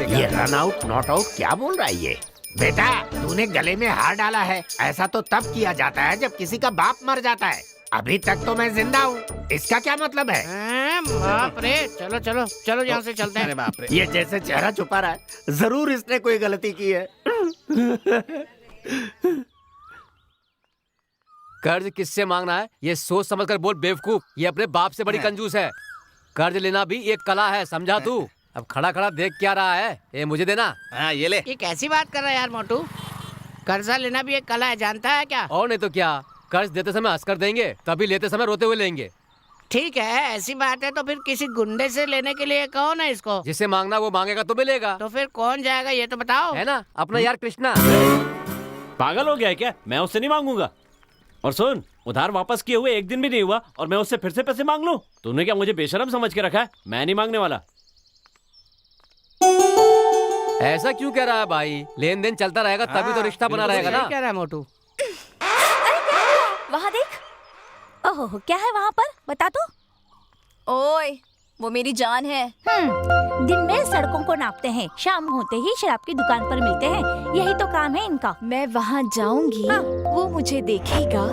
ये रन आउट नॉट आउट क्या बोल रहा है ये? बेटा तूने गले में हार डाला है। ऐसा तो तब किया जाता है जब किसी का बाप मर जाता है। अभी तक तो मैं जिंदा हूँ, इसका क्या मतलब है? बाप रे, चलो यहाँ से चलते हैं। बाप रे, ये जैसे चेहरा छुपा रहा है, जरूर इसने कोई गलती की है। कर्ज किससे मांगना है ये सोच समझ कर बोल बेवकूफ। ये अपने बाप से बड़ी कंजूस है। कर्ज लेना भी एक कला है, समझा तू? अब खड़ा खड़ा देख क्या रहा है? ये मुझे देना। हाँ ये ले। ये कैसी बात कर रहा है यार मोटू? कर्जा लेना भी एक कला है, जानता है क्या? और नहीं तो क्या, कर्ज देते समय हंस कर देंगे, तभी लेते समय रोते हुए लेंगे। ठीक है, ऐसी बात है तो फिर किसी गुंडे से लेने के लिए कहो ना इसको। जिसे मांगना वो मांगेगा तो मिलेगा। तो फिर कौन जाएगा ये तो बताओ। है ना अपना यार कृष्णा। पागल हो गया है क्या? मैं उससे नहीं मांगूंगा। और सुन, उधार वापस किए हुए 1 दिन भी नहीं हुआ और मैं उससे फिर से पैसे मांग लूं? तूने क्या मुझे बेशरम समझ के रखा है? मैं नहीं मांगने वाला। ऐसा क्यों कह रहा है भाई? लेन देन चलता रहेगा तभी तो रिश्ता बना रहेगा ना। क्या रहा है मोटू? वहाँ देख। ओह, क्या है वहाँ पर? बता तो। ओए, वो मेरी जान है। दिन में सड़कों को नापते हैं, शाम होते ही शराब की दुकान पर मिलते हैं। यही तो काम है इनका। मैं वहाँ जाऊंगी, वो मुझे देखेगा,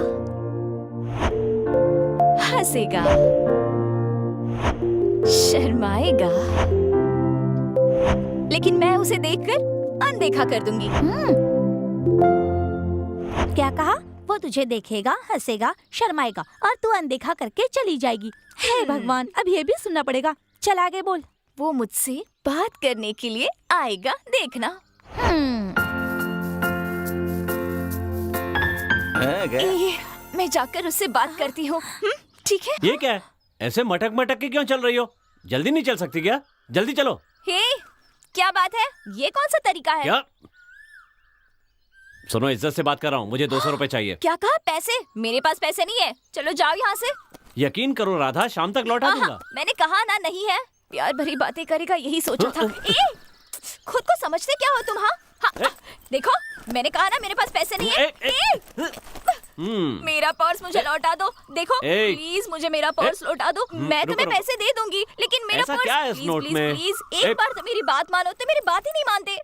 हंसेगा, शर्माएगा, लेकिन मैं उसे देखकर अनदेखा कर दूंगी। क्या कहा? वो तुझे देखेगा, हंसेगा, शर्माएगा और तू अनदेखा करके चली जाएगी। हे भगवान, अब ये भी सुनना पड़ेगा। चल आगे बोल। वो मुझसे बात करने के लिए आएगा, देखना। मैं जाकर उससे बात करती हूँ, ठीक है? ये क्या है? ऐसे मटक मटक के क्यों चल रही हो? जल्दी नहीं चल सकती क्या? जल्दी चलो। हे, क्या बात है? ये कौन सा तरीका है? क्या? सुनो, इज्जत से बात कर रहा हूँ, मुझे 200 रुपए चाहिए। क्या कहा? पैसे? मेरे पास पैसे नहीं है, चलो जाओ यहाँ से। यकीन करो राधा, शाम तक लौटा दूंगा। मैंने कहा ना, नहीं है। प्यार भरी बातें करेगा, यही सोचा था। खुद को समझते क्या हो तुम? हाँ, देखो, मैंने कहा ना मेरे पास पैसे नहीं है। मेरा पर्स मुझे लौटा दो। देखो प्लीज, मुझे मेरा पर्स लौटा दो। मैं तुम्हें पैसे दे दूंगी, लेकिन मेरा पर्स, क्या है इस नोट में? प्लीज एक बार तो मेरी बात मानो। तो मेरी बात ही नहीं मानते।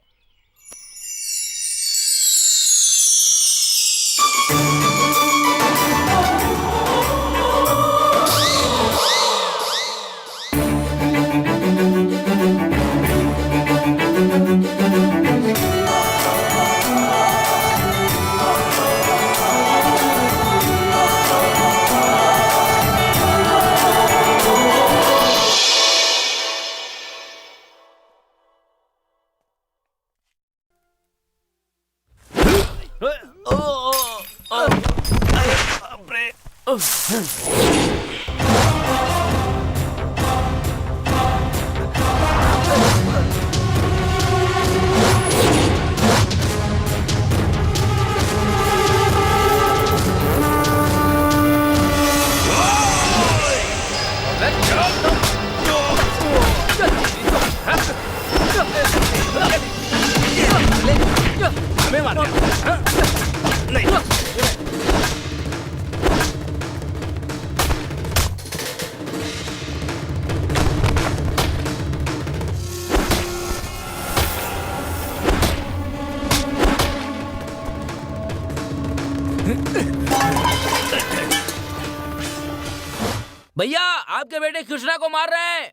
भैया, आपके बेटे कृष्णा को मार रहे हैं।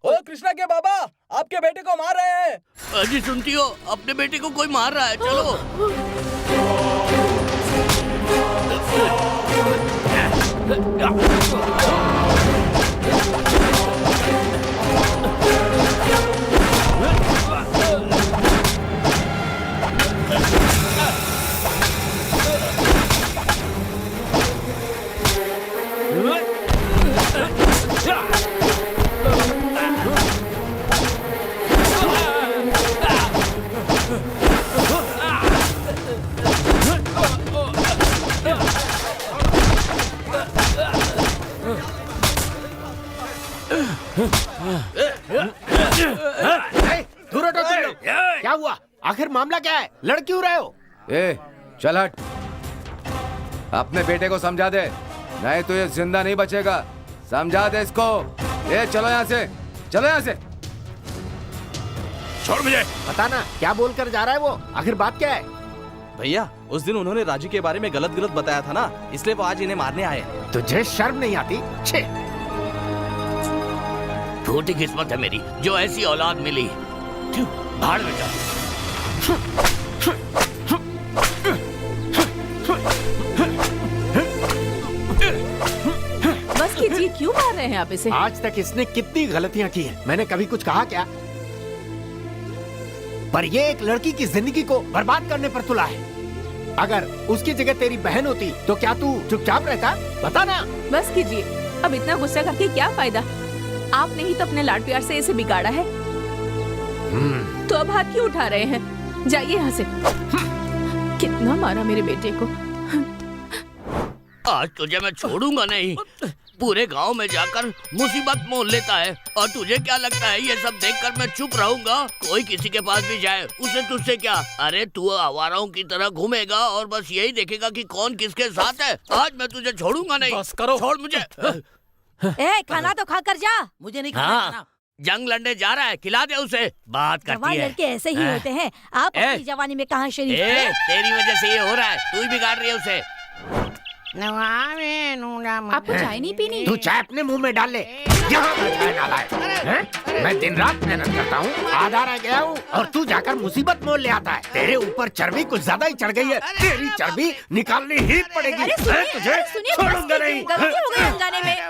ओ कृष्णा के बाबा, आपके बेटे को मार रहे हैं। अजी सुनती हो, अपने बेटे को कोई मार रहा है, चलो। दूर हटो तुम लोग। क्या हुआ? आखिर मामला क्या है? लड़ क्यों रहे हो? ए, चल हट। अपने बेटे को समझा दे, नहीं तो ये जिंदा नहीं बचेगा। समझा दे इसको। ए, चलो यहाँ से, चलो यहाँ से। छोड़ मुझे। बताना क्या बोल कर जा रहा है वो? आखिर बात क्या है? भैया, उस दिन उन्होंने राजू के बारे में गलत बताया था ना, इसलिए वो आज इन्हें मारने आए हैं। तुझे शर्म नहीं आती? छे। छोटी किस्मत है मेरी जो ऐसी औलाद मिली। भाड़ में जा। बस कीजिए, क्यों मार रहे हैं आप इसे? आज तक इसने कितनी गलतियां की हैं। मैंने कभी कुछ कहा क्या? पर ये एक लड़की की जिंदगी को बर्बाद करने पर तुला है। अगर उसकी जगह तेरी बहन होती तो क्या तू चुपचाप रहता? बता ना। बस कीजिए, अब इतना गुस्सा करके क्या फायदा? आपने ही तो अपने लाड प्यार से इसे बिगाड़ा है। तो अब हाथ क्यों उठा रहे हैं? जाइए यहाँ से। कितना मारा मेरे बेटे को। आज तुझे मैं छोड़ूंगा नहीं। पूरे गांव में जाकर मुसीबत मोल लेता है, और तुझे क्या लगता है ये सब देखकर मैं चुप रहूंगा? कोई किसी के पास भी जाए, उसे तुझसे क्या? अरे तू आवाराओं की तरह घूमेगा और बस यही देखेगा कि कौन किसके साथ है। आज मैं तुझे छोड़ूंगा नहीं। बस करो। छोड़ मुझे। ए, खाना तो खा कर जा। मुझे नहीं हाँ। खाना। जंग लड़ने जा रहा है, खिला दे उसे। बात जवान करती है। लड़के ऐसे ही होते हैं। आप अपनी जवानी में कहाँ शरीफ थे? तेरी वजह से ये हो रहा है, तू ही बिगाड़ रही है उसे। आपको चाय नहीं पीनी? तू चाय अपने मुंह में डाल ले। यहाँ पर चाय डाला है? मैं दिन रात मेहनत करता हूँ, आधा रह गया हूँ और तू जाकर मुसीबत मोल ले आता है। तेरे ऊपर चर्बी कुछ ज्यादा ही चढ़ गई है। तेरी चर्बी निकालनी ही पड़ेगी। मैं तुझे छोड़ूंगा नहीं।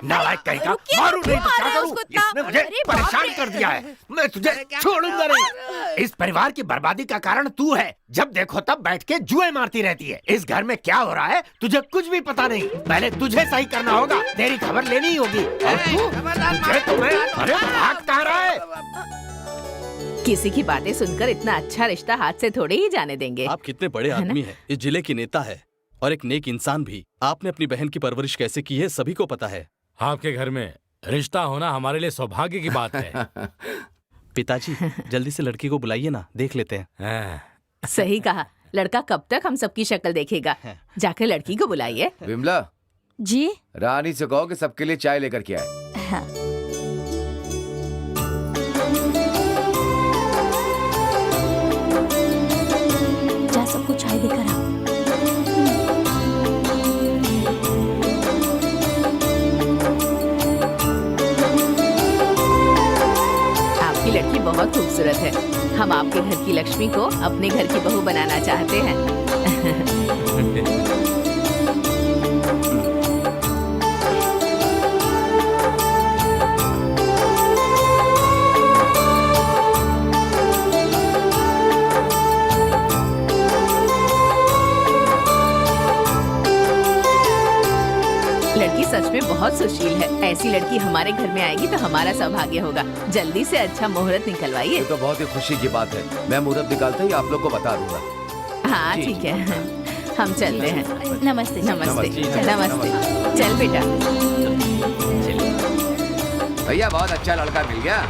नालायक कहीं का, मारू नहीं तो क्या करूँ? इसने मुझे परेशान कर दिया है। मैं तुझे छोड़ूंगा नहीं। इस परिवार की बर्बादी का कारण तू है। जब देखो तब बैठ के जुए मारती रहती है। इस घर में क्या हो रहा है तुझे कुछ भी पता नहीं। पहले तुझे सही करना होगा, तेरी खबर लेनी होगी। और तू तुम्हें अरे भाग कहाँ रहा है? किसी की बातें सुनकर इतना अच्छा रिश्ता हाथ से थोड़े ही जाने देंगे। आप कितने बड़े आदमी हैं, इस जिले के नेता है और एक नेक इंसान भी। आपने अपनी बहन की परवरिश कैसे की है सभी को पता है। आपके घर में रिश्ता होना हमारे लिए सौभाग्य की बात है। पिताजी जल्दी से लड़की को बुलाइए ना, देख लेते हैं। सही कहा, लड़का कब तक हम सबकी शक्ल देखेगा। जाकर लड़की को बुलाइए। विमला जी रानी से कहो कि सबके लिए चाय लेकर के आए। हाँ। जा सबको चाय देकर आओ। आपकी लड़की बहुत खूबसूरत है। हम आपके घर की लक्ष्मी को अपने घर की बहू बनाना चाहते हैं। लड़की सच में बहुत सुशील है। ऐसी लड़की हमारे घर में आएगी तो हमारा सौभाग्य होगा। जल्दी से अच्छा मुहूर्त निकलवाइए। ये तो बहुत ही खुशी की बात है। मैं मुहूर्त निकालते ही आप लोग को बता दूंगा। हाँ ठीक है, हम चलते हैं। नमस्ते नमस्ते नमस्ते। चल बेटा। भैया बहुत अच्छा लड़का मिल गया।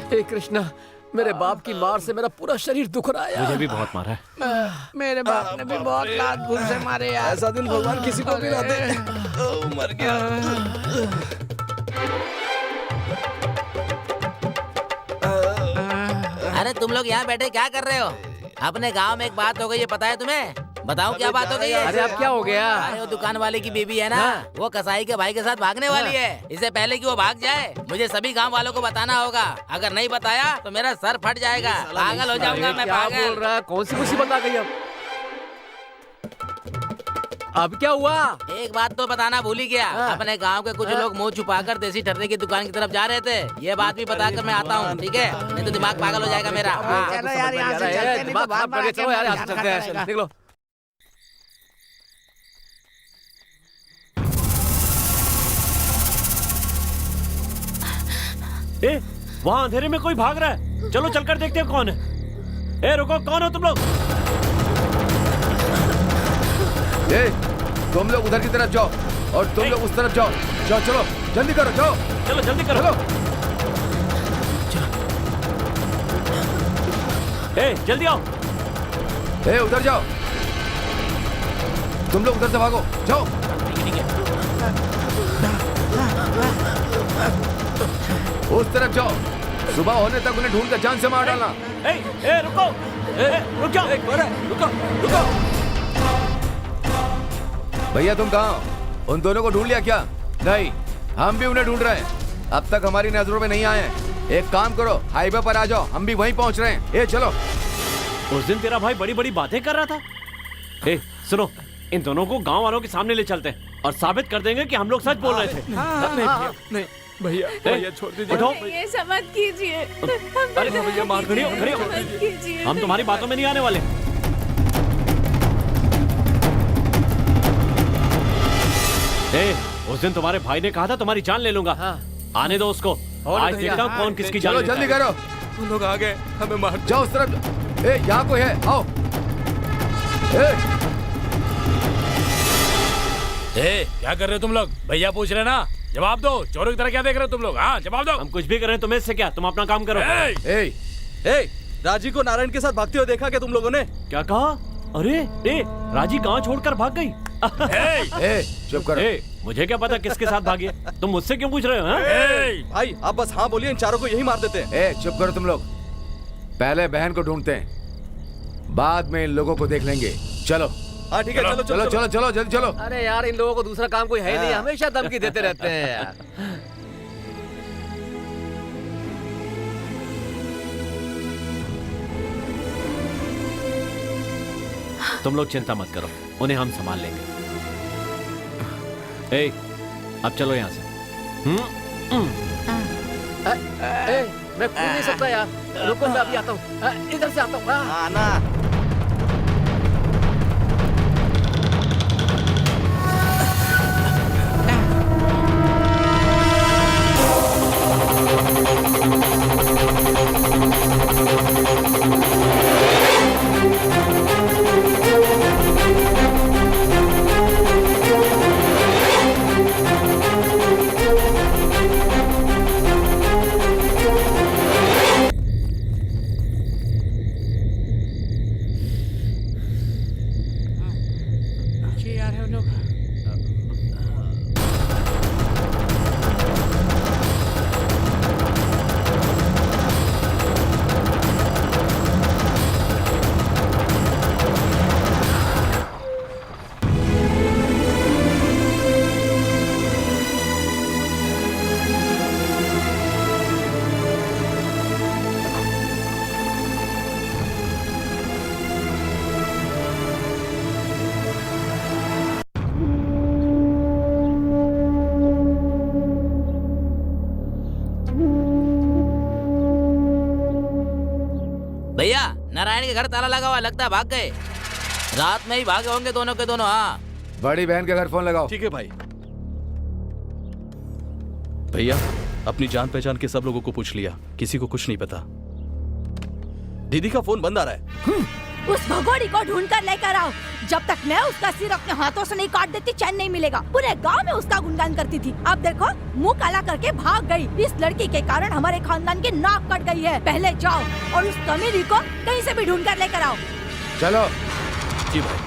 हे कृष्णा, मेरे बाप की मार से मेरा पूरा शरीर दुख रहा है। मुझे भी बहुत मारा है। मेरे बाप ने भी बहुत लात भूल से मारे यार। ऐसा दिन भगवान किसी को भी ना दे। मर गया। अरे तुम लोग यहाँ बैठे क्या कर रहे हो? अपने गांव में एक बात हो गई है, पता है तुम्हें? बताओ क्या बात हो गई है? अरे अब क्या हो गया? अरे वो दुकान वाले की बीबी है ना, वो कसाई के भाई के साथ भागने वाली है। इससे पहले कि वो भाग जाए मुझे सभी गांव वालों को बताना होगा। अगर नहीं बताया तो मेरा सर फट जाएगा। पागल हो जाऊंगा मैं, क्या पागल। बोल रहा है? कौन सी मुसीबत आ गई अब क्या हुआ? एक बात तो बताना भूल ही गया। अपने गांव के कुछ लोग मुंह छुपाकर देसी ठर्रे की दुकान की तरफ जा रहे थे। ये बात भी बताकर मैं आता हूँ, ठीक है? नहीं तो दिमाग पागल हो जाएगा मेरा। चलो यार यहाँ से चलते हैं, नहीं तो बार बार चलो यार यहाँ से चलते हैं, निकलो। ए, वहाँ अंधेरे में कोई भाग रहा है। चलो चलकर देखते हैं कौन है। ए रुको, कौन हो तुम लोग? ए, तुम लोग उधर की तरफ जाओ और तुम लोग उस तरफ जाओ। जाओ चलो जल्दी करो, जाओ चलो जल्दी करो। ए जल्दी आओ। ए उधर जाओ, तुम लोग उधर से भागो, जाओ। उस तरफ जाओ, सुबह होने तक उन्हें ढूंढ कर जान से मार डालना। ए रुको, रुक जाओ, रुको रुको। भैया तुम कहाँ हो? उन दोनों को ढूंढ लिया क्या? नहीं, हम भी उन्हें ढूंढ रहे हैं। अब तक हमारी नजरों में नहीं आए हैं। एक काम करो, हाईवे पर आ जाओ, हम भी वहीं पहुंच रहे हैं। ए चलो। उस दिन तेरा भाई बड़ी बड़ी बातें कर रहा था। ए सुनो, इन दोनों को गांव वालों के सामने ले चलते हैं और साबित कर देंगे कि हम लोग सच बोल रहे थे। नहीं भैया, भैया छोड़ दीजिए। उठो। ये समझ कीजिए। अरे भैया मार, खड़ी हो, खड़ी हो। हम तुम्हारी बातों में नहीं आने वाले। ए, उस दिन तुम्हारे भाई ने कहा था तुम्हारी जान ले लूंगा। आने दो उसको। आज देखता हूँ कौन किसकी जान लेता है। जल्दी करो, तुम लोग आ गए, हमें मार। जाओ उस तरफ। ए यहाँ कोई है, आओ। ए क्या कर रहे हो तुम लोग? भैया पूछ रहे ना, जवाब दो। चोरों की तरह क्या देख रहे हो तुम लोग? हाँ जवाब दो। हम कुछ भी कर रहे हैं, तुम्हें इससे क्या? तुम अपना काम करो। राजी को नारायण के साथ भागते हुए देखा क्या तुम लोगों ने? क्या कहा? अरे राजी कहाँ छोड़कर भाग गई? चुप करो। मुझे क्या पता किसके साथ भागी है? तुम मुझसे क्यों पूछ रहे हो? भाई आप बस हाँ बोलिए, इन चारों को यही मार देते हैं। चुप करो तुम लोग। पहले बहन को ढूंढते हैं, बाद में इन लोगों को देख लेंगे। चलो। हाँ ठीक है, चलो चलो चलो चलो जल्दी चलो। अरे यार, इन लोगों को दूसरा काम कोई है ही नहीं, हमेशा धमकी देते रहते हैं यार। तुम लोग चिंता मत करो, उन्हें हम संभाल लेंगे। अब चलो यहाँ से। मैं कूद नहीं सकता यार, रुको मैं अभी आता हूँ, इधर से आता हूँ। आना। भैया नारायण के घर ताला लगा हुआ, लगता है भाग गए। रात में ही भागे होंगे दोनों के दोनों। हाँ बड़ी बहन के घर फोन लगाओ। ठीक है भाई। भैया अपनी जान पहचान के सब लोगों को पूछ लिया, किसी को कुछ नहीं पता। दीदी का फोन बंद आ रहा है। उस भगोड़ी को ढूंढ कर लेकर आओ। जब तक मैं उसका सिर अपने हाथों से नहीं काट देती चैन नहीं मिलेगा। पूरे गांव में उसका गुणगान करती थी, अब देखो मुंह काला करके भाग गई। इस लड़की के कारण हमारे खानदान की नाक कट गई है। पहले जाओ और उस कमीनी को कहीं से भी ढूंढ कर लेकर आओ। चलो। जी भाई।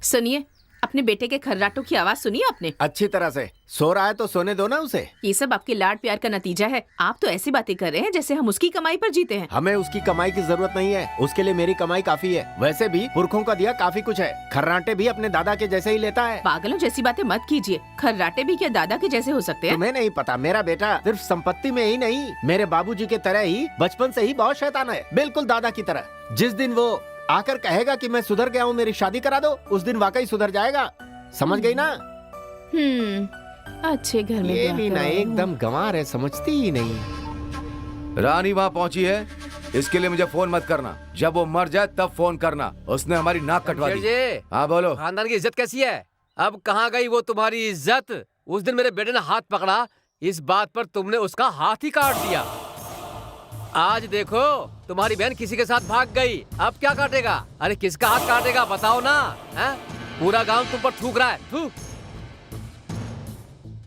सुनिए, अपने बेटे के खर्राटों की आवाज सुनिए आपने? अच्छी तरह से। सो रहा है तो सोने दो ना उसे। ये सब आपके लाड प्यार का नतीजा है। आप तो ऐसी बातें कर रहे हैं जैसे हम उसकी कमाई पर जीते हैं। हमें उसकी कमाई की जरूरत नहीं है, उसके लिए मेरी कमाई काफी है। वैसे भी पुरखों का दिया काफी कुछ है। खर्राटे भी अपने दादा के जैसे ही लेता है। पागलों जैसी बातें मत कीजिए। खर्राटे भी क्या दादा के जैसे हो सकते हैं? तुम्हें नहीं पता, मेरा बेटा सिर्फ संपत्ति में ही नहीं, मेरे बाबूजी के तरह ही बचपन से ही बहुत शैतान है, बिल्कुल दादा की तरह। जिस दिन वो आकर कहेगा कि मैं सुधर गया हूँ, मेरी शादी करा दो, उस दिन वाकई सुधर जाएगा। समझ गई ना? अच्छे घर में ये भी ना एकदम गंवार है, समझती ही नहीं। रानी वहाँ पहुँची है, इसके लिए मुझे फोन मत करना। जब वो मर जाए तब फोन करना। उसने हमारी नाक कटवा दी। हाँ बोलो। खानदान की इज्जत कैसी है? अब कहाँ गई वो तुम्हारी इज्जत? उस दिन मेरे बेटे ने हाथ पकड़ा, इस बात पर तुमने उसका हाथ ही काट दिया। आज देखो तुम्हारी बहन किसी के साथ भाग गई, अब क्या काटेगा? अरे किसका हाथ काटेगा बताओ ना? है? पूरा गांव तुम पर थूक रहा है। थू।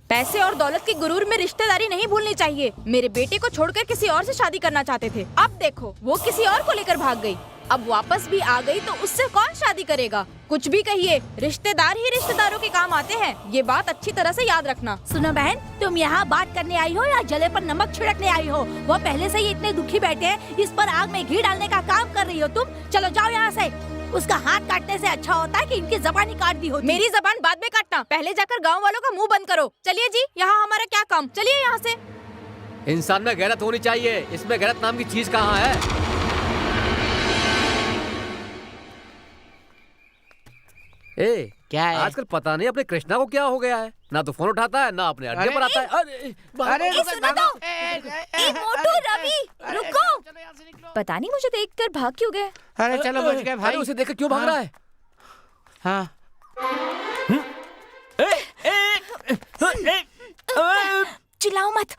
पैसे और दौलत के गुरूर में रिश्तेदारी नहीं भूलनी चाहिए। मेरे बेटे को छोड़कर किसी और से शादी करना चाहते थे, अब देखो वो किसी और को लेकर भाग गई। अब वापस भी आ गई तो उससे कौन शादी करेगा? कुछ भी कहिए, रिश्तेदार ही रिश्तेदारों के काम आते हैं, ये बात अच्छी तरह से याद रखना। सुनो बहन, तुम यहाँ बात करने आई हो या जले पर नमक छिड़कने आई हो? वो पहले से ही इतने दुखी बैठे हैं, इस पर आग में घी डालने का काम कर रही हो तुम। चलो जाओ यहाँ से। उसका हाथ काटने से अच्छा होता है कि इनकी जबान ही काट दी होती। मेरी जबान बाद में काटना, पहले जाकर गाँव वालों का मुँह बंद करो। चलिए जी, यहाँ हमारा क्या काम, चलिए यहाँ से। इंसान में गैरत होनी चाहिए, इसमें गैरत नाम की चीज कहाँ है? क्या है? आजकल पता नहीं अपने कृष्णा को क्या हो गया है, ना तो फोन उठाता है ना अपने अड्डे पर आता है। अरे सुनो तो, मोटू, रवि, रुको। पता नहीं मुझे देखकर भाग क्यों गए। अरे चलो बच गए भाई। उसे देखकर क्यों भाग रहा है? हाँ। चिल्लाओ मत।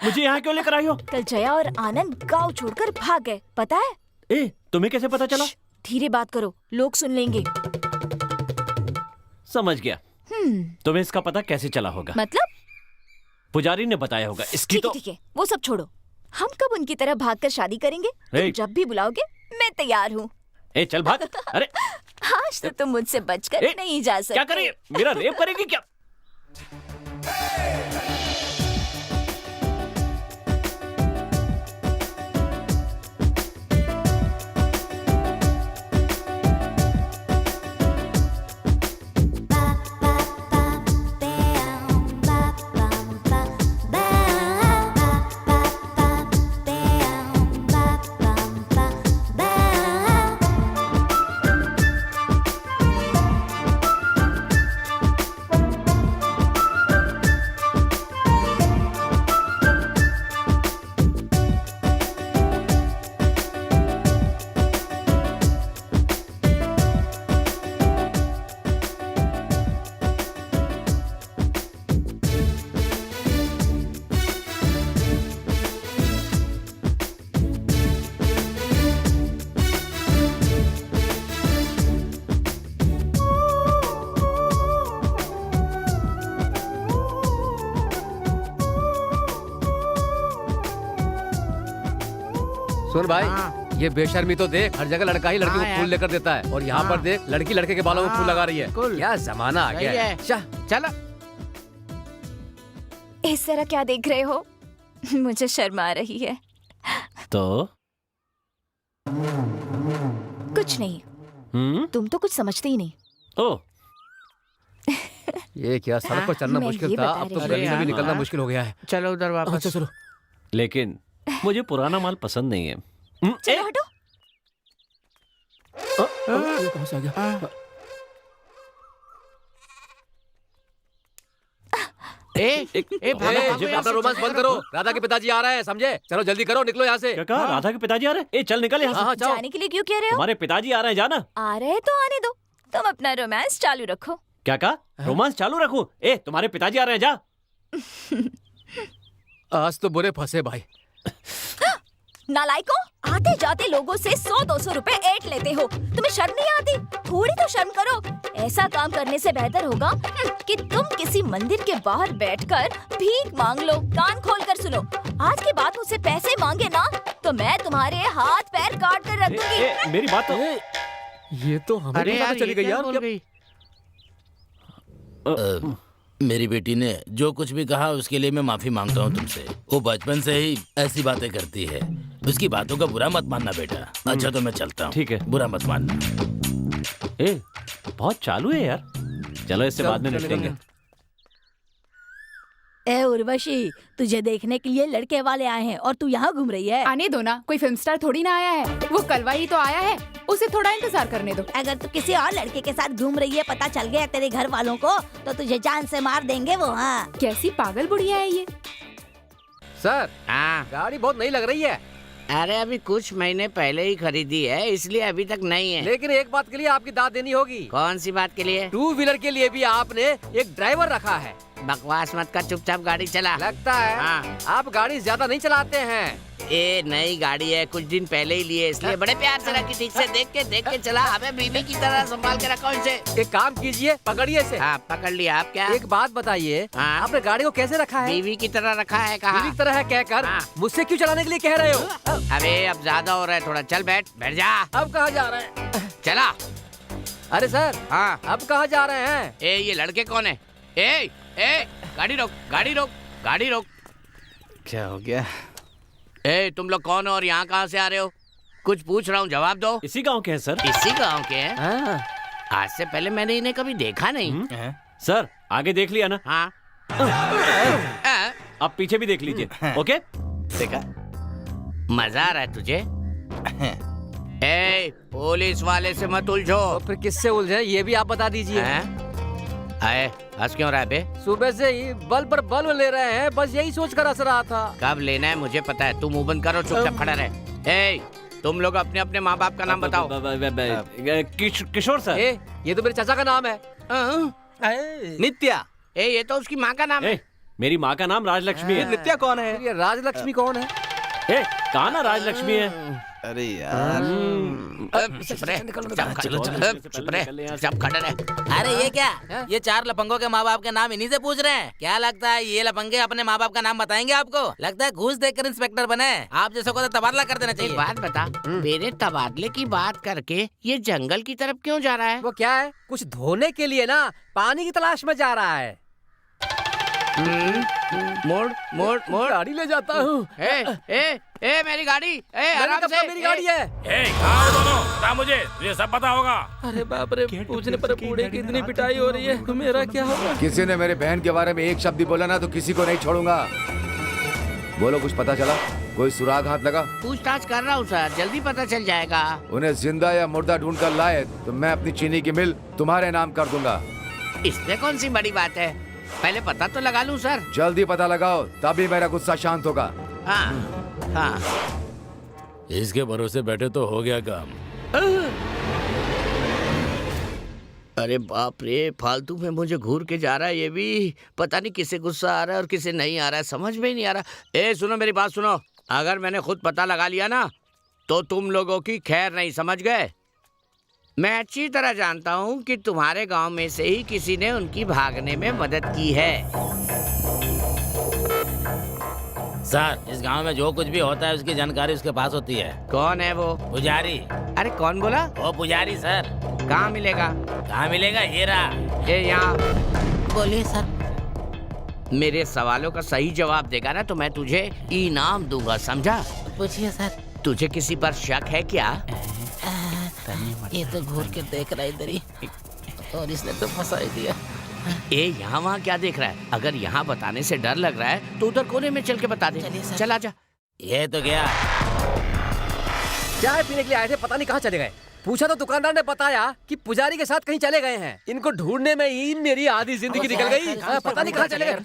मुझे यहाँ क्यों लेकर आई हो? कल जया और आनंद गांव छोड़कर भाग गए, पता है? ए, तुम्हें कैसे पता चला? धीरे बात करो, लोग सुन लेंगे। समझ गया। तुम्हें इसका पता कैसे चला होगा? मतलब? पुजारी ने बताया होगा। इसकी तो ठीक है, वो सब छोड़ो। हम कब उनकी तरह भागकर शादी करेंगे? तुम जब भी बुलाओगे मैं तैयार हूँ। ए, चल भाग। अरे आज तो तुम मुझसे बचकर नहीं जा सकते। क्या करेगी? मेरा रेप करेगी क्या? सुन भाई, ये बेशर्मी तो देख, हर जगह लड़का ही लड़की को फूल लेकर देता है और यहाँ पर देख लड़की लड़के के बालों में फूल लगा रही है। क्या जमाना आ गया है। चलो। इस तरह क्या देख रहे हो? मुझे शर्म आ रही है। तो कुछ नहीं। तुम तो कुछ समझते ही नहीं। ओ, ये क्या, सड़क पर चलना मुश्किल था, अब तो गली से भी निकलना मुश्किल हो गया है। चलो उधर वापस। चलो। लेकिन मुझे पुराना माल पसंद नहीं है। चलो हटो। ये कहाँ से आ गया? अपना रोमांस बंद करो, राधा के पिताजी आ रहे हैं, समझे? चलो जल्दी करो, निकलो यहाँ से। क्या कहा? राधा के पिताजी आ रहे हैं? ए, चल निकल यहाँ से। जाने के लिए क्यों कह रहे हो? तुम्हारे पिताजी आ रहे हैं, जाना। आ रहे हैं तो आने दो, तुम अपना रोमांस चालू रखो। क्या कहा? रोमांस चालू रखूं? ए, तुम्हारे पिताजी आ रहे हैं, जा। आज तो बुरे फंसे भाई। नालायकों, आते जाते लोगों से 100-200 रुपए ऐंठ लेते हो। तुम्हें शर्म नहीं आती? थोड़ी तो शर्म करो। ऐसा काम करने से बेहतर होगा कि तुम किसी मंदिर के बाहर बैठकर भीख मांग लो। कान खोल कर सुनो, आज के बाद मुझसे पैसे मांगे ना तो मैं तुम्हारे हाथ पैर काट कर रख दूंगी। मेरी बात तो। ये तो हमें पता चली गई यार। मेरी बेटी ने जो कुछ भी कहा उसके लिए मैं माफी मांगता हूँ तुमसे। वो बचपन से ही ऐसी बातें करती है, उसकी बातों का बुरा मत मानना बेटा। अच्छा तो मैं चलता हूँ। ठीक है, बुरा मत मानना। ए, बहुत चालू है यार। चलो इससे बाद में निपटेंगे। ए उर्वशी, तुझे देखने के लिए लड़के वाले आए हैं और तू यहाँ घूम रही है। आने दो ना, कोई फिल्म स्टार थोड़ी ना आया है, वो कलवा ही तो आया है, उसे थोड़ा इंतजार करने दो। अगर तू किसी और लड़के के साथ घूम रही है, पता चल गया तेरे घर वालों को, तो तुझे जान से मार देंगे वो। हाँ, कैसी पागल बुढ़िया है ये। सर, गाड़ी बहुत नई लग रही है। अरे अभी कुछ महीने पहले ही खरीदी है, इसलिए अभी तक नहीं है। लेकिन एक बात के लिए आपकी दाद देनी होगी। कौन सी बात के लिए? 2 व्हीलर के लिए भी आपने एक ड्राइवर रखा है। बकवास मत कर, चुपचाप गाड़ी चला। लगता है आप गाड़ी ज्यादा नहीं चलाते हैं। ए, नई गाड़ी है, कुछ दिन पहले ही लिए, इसलिए बड़े प्यार से रखी, ठीक से देख के चला। हमें बीवी की तरह संभाल के रखा इसे। एक काम कीजिए, पकड़िए इसे। हाँ, पकड़ लिया। आप क्या? एक बात बताइए, आपने गाड़ी को कैसे रखा है? बीवी की तरह रखा है। कहा बीवी की तरह है कहकर मुझसे क्यों चलाने के लिए कह रहे हो? अरे अब ज्यादा हो रहा है थोड़ा। चल बैठ जा। अब कहाँ जा रहे हैं? चला। अरे सर, हाँ, अब कहाँ जा रहे हैं? ए, ये लड़के कौन है? ए, गाड़ी रोक, गाड़ी रोक, गाड़ी रोक। क्या हो गया? ए, तुम लोग कौन हो और यहाँ कहाँ से आ रहे हो? कुछ पूछ रहा हूँ, जवाब दो। इसी गांव के हैं सर। इसी गांव के हैं? आज से पहले मैंने इन्हें कभी देखा नहीं। सर, आगे देख लिया ना? हाँ। अब पीछे भी देख लीजिए। ओके, देखा? मजा आ रहा है तुझे? ए, पुलिस वाले से मत उलझो। तो फिर किससे उलझे ये भी आप बता दीजिए। आए, हंस क्यों रहा है बे? सुबह से ही बल पर बल ले रहे हैं, बस यही सोच कर हंस रहा था। कब लेना है मुझे पता है, तुम मुंह बंद करो, चुपचाप खड़ा रहे। ए, तुम लोग अपने अपने माँ बाप का नाम बताओ। किशोर सर। ये तो मेरे चाचा का नाम है। नित्या। ए, ये तो उसकी माँ का नाम है। मेरी माँ का नाम राजलक्ष्मी है। नित्या कौन है? ये राजलक्ष्मी कौन है? ए, कहा ना राजलक्ष्मी है। अरे यार अरे ये क्या, ये 4 लफंगों के माँ बाप के नाम इन्हीं से पूछ रहे हैं? क्या लगता है ये लफंगे अपने माँ बाप का नाम बताएंगे आपको? लगता है घूस देकर इंस्पेक्टर बने। आप जैसे को तो तबादला कर देना चाहिए। बात बता, मेरे तबादले की बात करके ये जंगल की तरफ क्यों जा रहा है? वो क्या है, कुछ धोने के लिए ना, पानी की तलाश में जा रहा है। मोड़ मोड़ मोड़, गाड़ी ले जाता हूँ। ए मेरी गाड़ी, आराम से। मेरी गाड़ी है। कहाँ हो दोनों? बता मुझे, तुझे सब पता होगा। अरे बाप रे, पूछने पर बूढ़े की इतनी पिटाई हो रही है, तो मेरा क्या होगा? किसी ने मेरे बहन के बारे में एक शब्द भी बोला ना तो किसी को नहीं छोड़ूंगा। बोलो, कुछ पता चला? कोई सुराग हाथ लगा? पूछताछ कर रहा हूँ सर, जल्दी पता चल जाएगा। उन्हें जिंदा या मुर्दा ढूंढ कर लाए तो मैं अपनी चीनी की मिल तुम्हारे नाम कर दूंगा। इसमें कौन सी बड़ी बात है, पहले पता तो लगा लूं सर। जल्दी पता लगाओ, तभी मेरा गुस्सा शांत होगा। हाँ हाँ। इसके भरोसे बैठे तो हो गया काम। अरे बाप रे, फालतू में मुझे घूर के जा रहा है ये भी। पता नहीं किसे गुस्सा आ रहा है और किसे नहीं आ रहा है, समझ में ही नहीं आ रहा। ए सुनो, मेरी बात सुनो, अगर मैंने खुद पता लगा लिया ना तो तुम लोगों की खैर नहीं, समझ गए? मैं अच्छी तरह जानता हूँ कि तुम्हारे गांव में से ही किसी ने उनकी भागने में मदद की है। सर, इस गांव में जो कुछ भी होता है उसकी जानकारी उसके पास होती है। कौन है वो? पुजारी। अरे कौन बोला? वो पुजारी सर। कहाँ मिलेगा? कहाँ मिलेगा? ये रहा। ये यहाँ। बोलिए सर। मेरे सवालों का सही जवाब देगा ना तो मैं तुझे इनाम दूंगा, समझा? पूछिए सर। तुझे किसी पर शक है क्या? ये तो घूर के देख रहा है इधर ही, और इसने तो फंसा ही दिया। ए यहाँ वहाँ क्या देख रहा है? अगर यहाँ बताने से डर लग रहा है तो उधर कोने में चल के बता दे। चल आजा। ये तो गया। चाय पीने के लिए आए थे, पता नहीं कहाँ चले गए। पूछा तो दुकानदार ने बताया कि पुजारी के साथ कहीं चले गए हैं। इनको ढूंढने में ही मेरी आधी जिंदगी निकल गई। पता नहीं कहाँ चले गए। अरे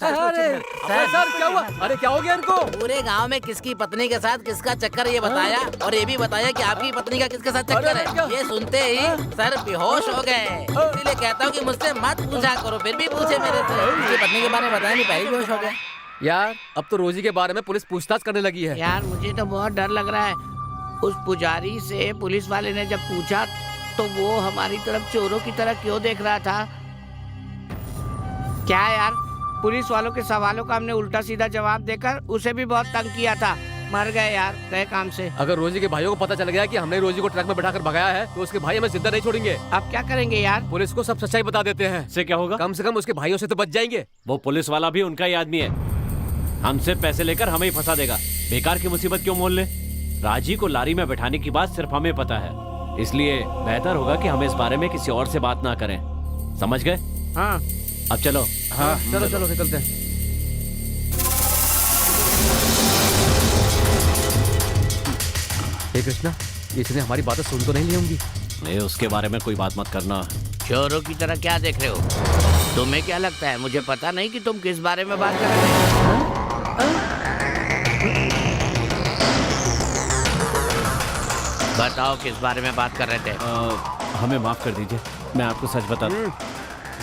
सर, क्या हुआ? अरे क्या हो गया इनको? पूरे गांव में किसकी पत्नी के साथ किसका चक्कर ये बताया, और ये भी बताया कि आपकी पत्नी का किसके साथ चक्कर है। ये सुनते ही सर बेहोश हो गए। इसीलिए कहता हूँ कि मुझसे मत पूछा करो, फिर भी पूछे मेरे से। उसकी पत्नी के बारे में बताया नहीं, पहले बेहोश हो गए। यार, अब तो रोजी के बारे में पुलिस पूछताछ करने लगी है। यार मुझे तो बहुत डर लग रहा है। उस पुजारी से पुलिस वाले ने जब पूछा तो वो हमारी तरफ चोरों की तरह क्यों देख रहा था? क्या यार, पुलिस वालों के सवालों का हमने उल्टा सीधा जवाब देकर उसे भी बहुत तंग किया था। मर गए यार गए काम से। अगर रोजी के भाइयों को पता चल गया कि हमने रोजी को ट्रक में बैठाकर भगाया है तो उसके भाई हमें जिंदा नहीं छोड़ेंगे। अब क्या करेंगे यार? पुलिस को सब सच्चाई बता देते हैं। इससे क्या होगा? कम से कम उसके भाइयों से तो बच जाएंगे। वो पुलिस वाला भी उनका ही आदमी है, हमसे पैसे लेकर हमें ही फंसा देगा। बेकार की मुसीबत क्यों मोल ले? राजी को लारी में बैठाने की बात सिर्फ हमें पता है, इसलिए बेहतर होगा कि हम इस बारे में किसी और से बात ना करें। समझ गए? हाँ। अब चलो। हाँ चलो चलो निकलते हैं। हे कृष्णा, इसने हमारी बातें सुन तो नहीं ली होंगी? नहीं, उसके बारे में कोई बात मत करना। चोरों की तरह क्या देख रहे हो? तुम्हें क्या लगता है मुझे पता नहीं कि तुम किस बारे में बात कर रहे हो? बताओ किस बारे में बात कर रहे थे? हमें माफ कर दीजिए, मैं आपको सच बता दूं।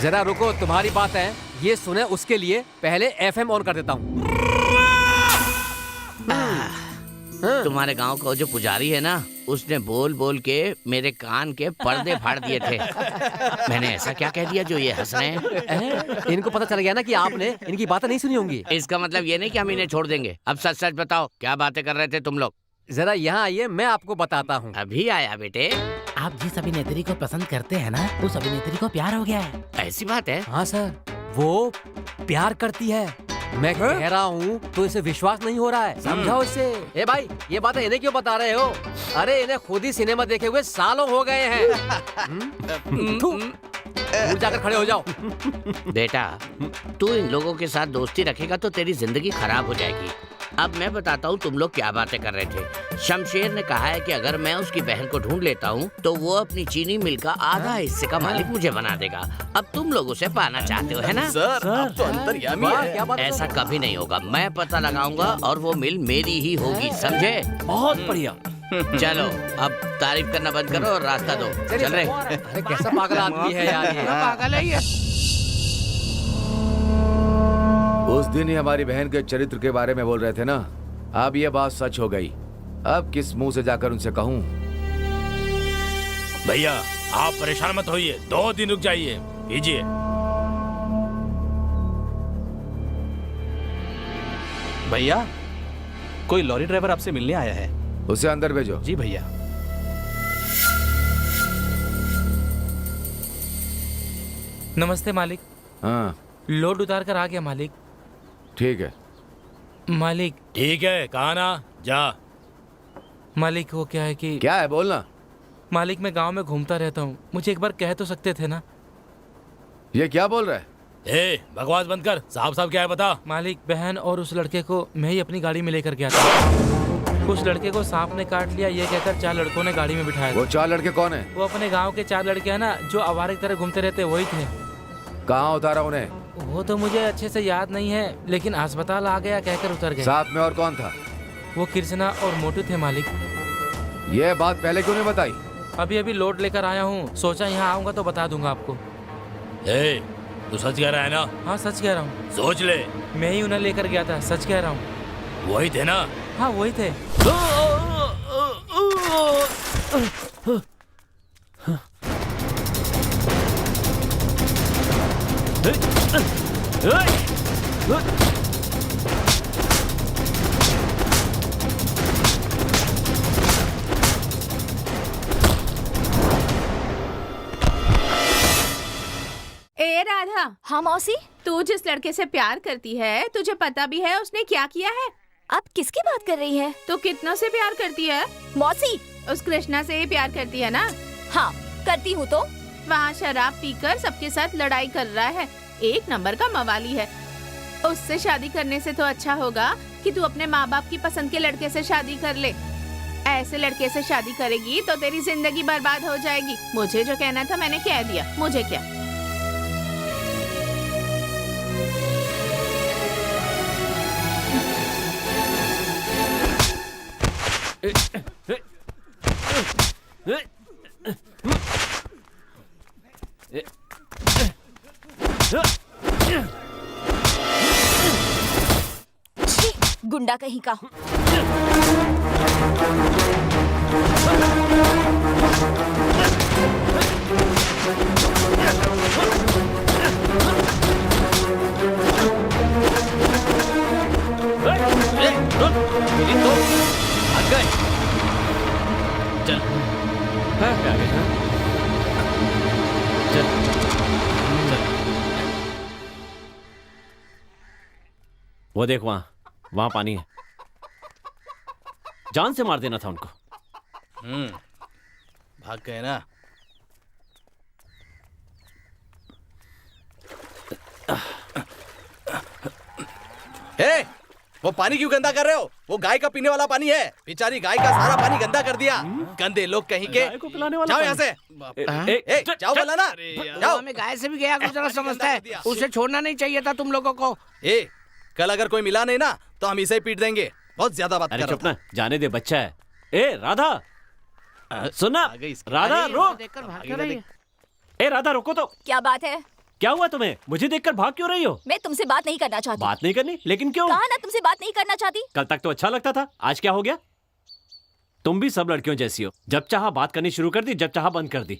जरा रुको, तुम्हारी बात है ये सुने, उसके लिए पहले FM ऑन कर देता हूँ। तुम्हारे गांव का जो पुजारी है ना, उसने बोल बोल के मेरे कान के पर्दे फाड़ दिए थे। मैंने ऐसा क्या कह दिया जो ये हंस रहे हैं? इनको पता चल गया ना कि आपने इनकी बातें नहीं सुनी होंगी। इसका मतलब ये नहीं कि हम इन्हें छोड़ देंगे। अब सच सच बताओ, क्या बातें कर रहे थे तुम लोग? जरा यहाँ आइए, मैं आपको बताता हूँ। अभी आया बेटे। आप जिस अभिनेत्री को पसंद करते हैं ना, उस अभिनेत्री को प्यार हो गया है। ऐसी बात है? हाँ सर, वो प्यार करती है। मैं कह रहा हूँ तो इसे विश्वास नहीं हो रहा है, समझाओ इसे। ए भाई, ये बातें इन्हें क्यों बता रहे हो? अरे इन्हें खुद ही सिनेमा देखे हुए सालों हो गए हैं। दूर जाकर खड़े हो जाओ। बेटा, तू इन लोगों के साथ दोस्ती रखेगा तो तेरी जिंदगी खराब हो जाएगी। अब मैं बताता हूँ तुम लोग क्या बातें कर रहे थे। शमशेर ने कहा है कि अगर मैं उसकी बहन को ढूंढ लेता हूँ तो वो अपनी चीनी मिल का आधा हिस्से का मालिक मुझे बना देगा। अब तुम लोग उसे पाना चाहते हो, है ना? सर, आप तो अंतर्यामी हैं। ऐसा कभी नहीं होगा, मैं पता लगाऊंगा और वो मिल मेरी ही होगी, समझे? बहुत बढ़िया। चलो अब तारीफ करना बंद करो और रास्ता दो। चल रहे। अरे कैसा पागल आदमी है यार ये। पागल है ये। उस दिन ही हमारी बहन के चरित्र के बारे में बोल रहे थे ना, अब ये बात सच हो गई। अब किस मुंह से जाकर उनसे कहूं? भैया आप परेशान मत होइए, 2 दिन रुक जाइए, कीजिए। भैया कोई लॉरी ड्राइवर आपसे मिलने आया है। उसे अंदर भेजो। जी भैया। नमस्ते मालिक। हाँ लोड उतार कर आ गया मालिक। ठीक है मालिक। ठीक है, कहा ना, जा। मालिक वो क्या है कि क्या है बोलना। मालिक मैं गांव में घूमता रहता हूँ, मुझे एक बार कह तो सकते थे ना। ये क्या बोल रहा है? ए बकवास बंद कर, साहब साहब क्या है बता। मालिक बहन और उस लड़के को मैं ही अपनी गाड़ी में लेकर गया था। उस लड़के को सांप ने काट लिया ये कहकर 4 लड़कों ने गाड़ी में बिठाया। वो 4 लड़के कौन है? वो अपने गाँव के 4 लड़के हैं ना, जो आवारे की तरह घूमते रहते, वही थे। कहाँ उतारा उन्हें? वो तो मुझे अच्छे से याद नहीं है, लेकिन अस्पताल आ गया कहकर उतर गए। साथ में और कौन था? वो कृष्णा और मोटू थे मालिक। ये बात पहले क्यों नहीं बताई? अभी लोड लेकर आया हूँ, सोचा यहाँ आऊंगा तो बता दूंगा आपको। ए तू सच कह रहा है ना? हाँ सच कह रहा हूँ। सोच ले, मैं ही उन्हें लेकर गया था, सच कह रहा हूँ। वही थे ना? हाँ वही थे। ए राधा। हाँ मौसी। तू जिस लड़के से प्यार करती है, तुझे पता भी है उसने क्या किया है? आप किसकी बात कर रही है? तू कितनों से प्यार करती है? मौसी उस कृष्णा से ही प्यार करती है ना? हाँ करती हूँ। तो वहाँ शराब पीकर सबके साथ लड़ाई कर रहा है, 1 नंबर का मवाली है। उससे शादी करने से तो अच्छा होगा कि तू अपने माँ बाप की पसंद के लड़के से शादी कर ले। ऐसे लड़के से शादी करेगी तो तेरी जिंदगी बर्बाद हो जाएगी। मुझे जो कहना था मैंने कह दिया, मुझे क्या। गुंडा कहीं का। चल हाँ, आ गए, हाँ? चल चल। वो देख वहां पानी है, जान से मार देना था उनको। भाग गए ना। ए, वो पानी क्यों गंदा कर रहे हो? वो गाय का पीने वाला पानी है। बेचारी गाय का सारा पानी गंदा कर दिया। गंदे लोग कहीं के। गाय को पिलाने वाला जाओ पानी? यहाँ से। जाओ बोला ना। जाओ। हमें गाय से भी गया गुजरा समझता है, उसे छोड़ना नहीं चाहिए था तुम लोगों को। कल अगर कोई मिला नहीं ना तो हम इसे ही पीट देंगे। बहुत ज्यादा बात कर रहा है। जाने दे, बच्चा है। ए राधा सुना, राधा रोक। ए राधा रोको तो। क्या बात है? क्या हुआ तुम्हें? मुझे देखकर भाग क्यों रही हो? मैं तुमसे बात नहीं करना चाहती। बात नहीं करनी? लेकिन क्यों? कहा ना तुमसे बात नहीं करना चाहती। कल तक तो अच्छा लगता था, आज क्या हो गया? तुम भी सब लड़कियों जैसी हो, जब चाहा बात करनी शुरू कर दी, जब चाहा बंद कर दी।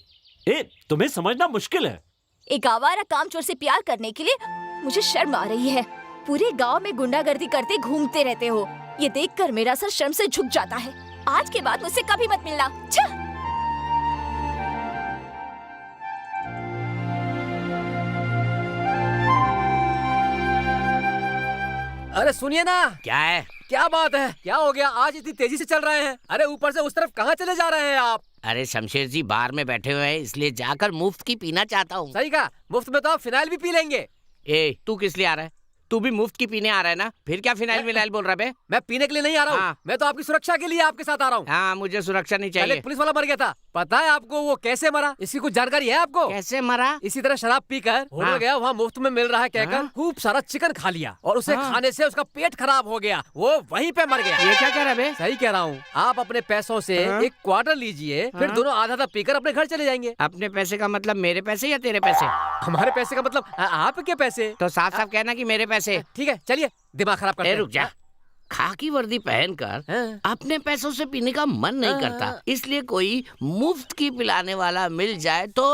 तुम्हें समझना मुश्किल है। एक आवारा कामचोर से प्यार करने के लिए मुझे शर्म आ रही है। पूरे गांव में गुंडागर्दी करते घूमते रहते हो, ये देखकर मेरा सर शर्म से झुक जाता है। आज के बाद मुझसे कभी मत मिलना। अरे सुनिए ना। क्या है? क्या बात है? क्या हो गया? आज इतनी तेजी से चल रहे हैं? अरे ऊपर से उस तरफ कहाँ चले जा रहे हैं आप? अरे शमशेर जी बार में बैठे हुए हैं, इसलिए जाकर मुफ्त की पीना चाहता हूँ। सही कहा, मुफ्त में तो आप फिनाइल भी पी लेंगे। तू किस लिए आ रहा है? तू भी मुफ्त की पीने आ रहा है ना? फिर क्या फिनाइल विनाइल बोल रहा है बे? मैं पीने के लिए नहीं आ रहा हूँ। मैं तो आपकी सुरक्षा के लिए आपके साथ आ रहा हूँ। हाँ मुझे सुरक्षा नहीं चाहिए। पुलिस वाला मर गया था, पता है आपको वो कैसे मरा? इसकी कुछ जानकारी है आपको? कैसे मरा? इसी तरह शराब पीकर होटल गया, वहाँ मुफ्त में मिल रहा है कहकर खूब सारा चिकन खा लिया और उसे खाने से उसका पेट खराब हो गया, वो वहीं पे मर गया। ये क्या कह रहा है? सही कह रहा हूँ। आप अपने पैसों से एक क्वार्टर लीजिए, फिर दोनों आधा आधा पीकर अपने घर चले जाएंगे। अपने पैसे का मतलब मेरे पैसे या तेरे पैसे? हमारे पैसे का मतलब आपके पैसे। तो साफ साफ कहना कि मेरे पैसे। ठीक है, चलिए दिमाग खराब करते हैं। रुक जा। खाकी वर्दी पहनकर अपने पैसों से पीने का मन नहीं करता, इसलिए कोई मुफ्त की पिलाने वाला मिल जाए तो।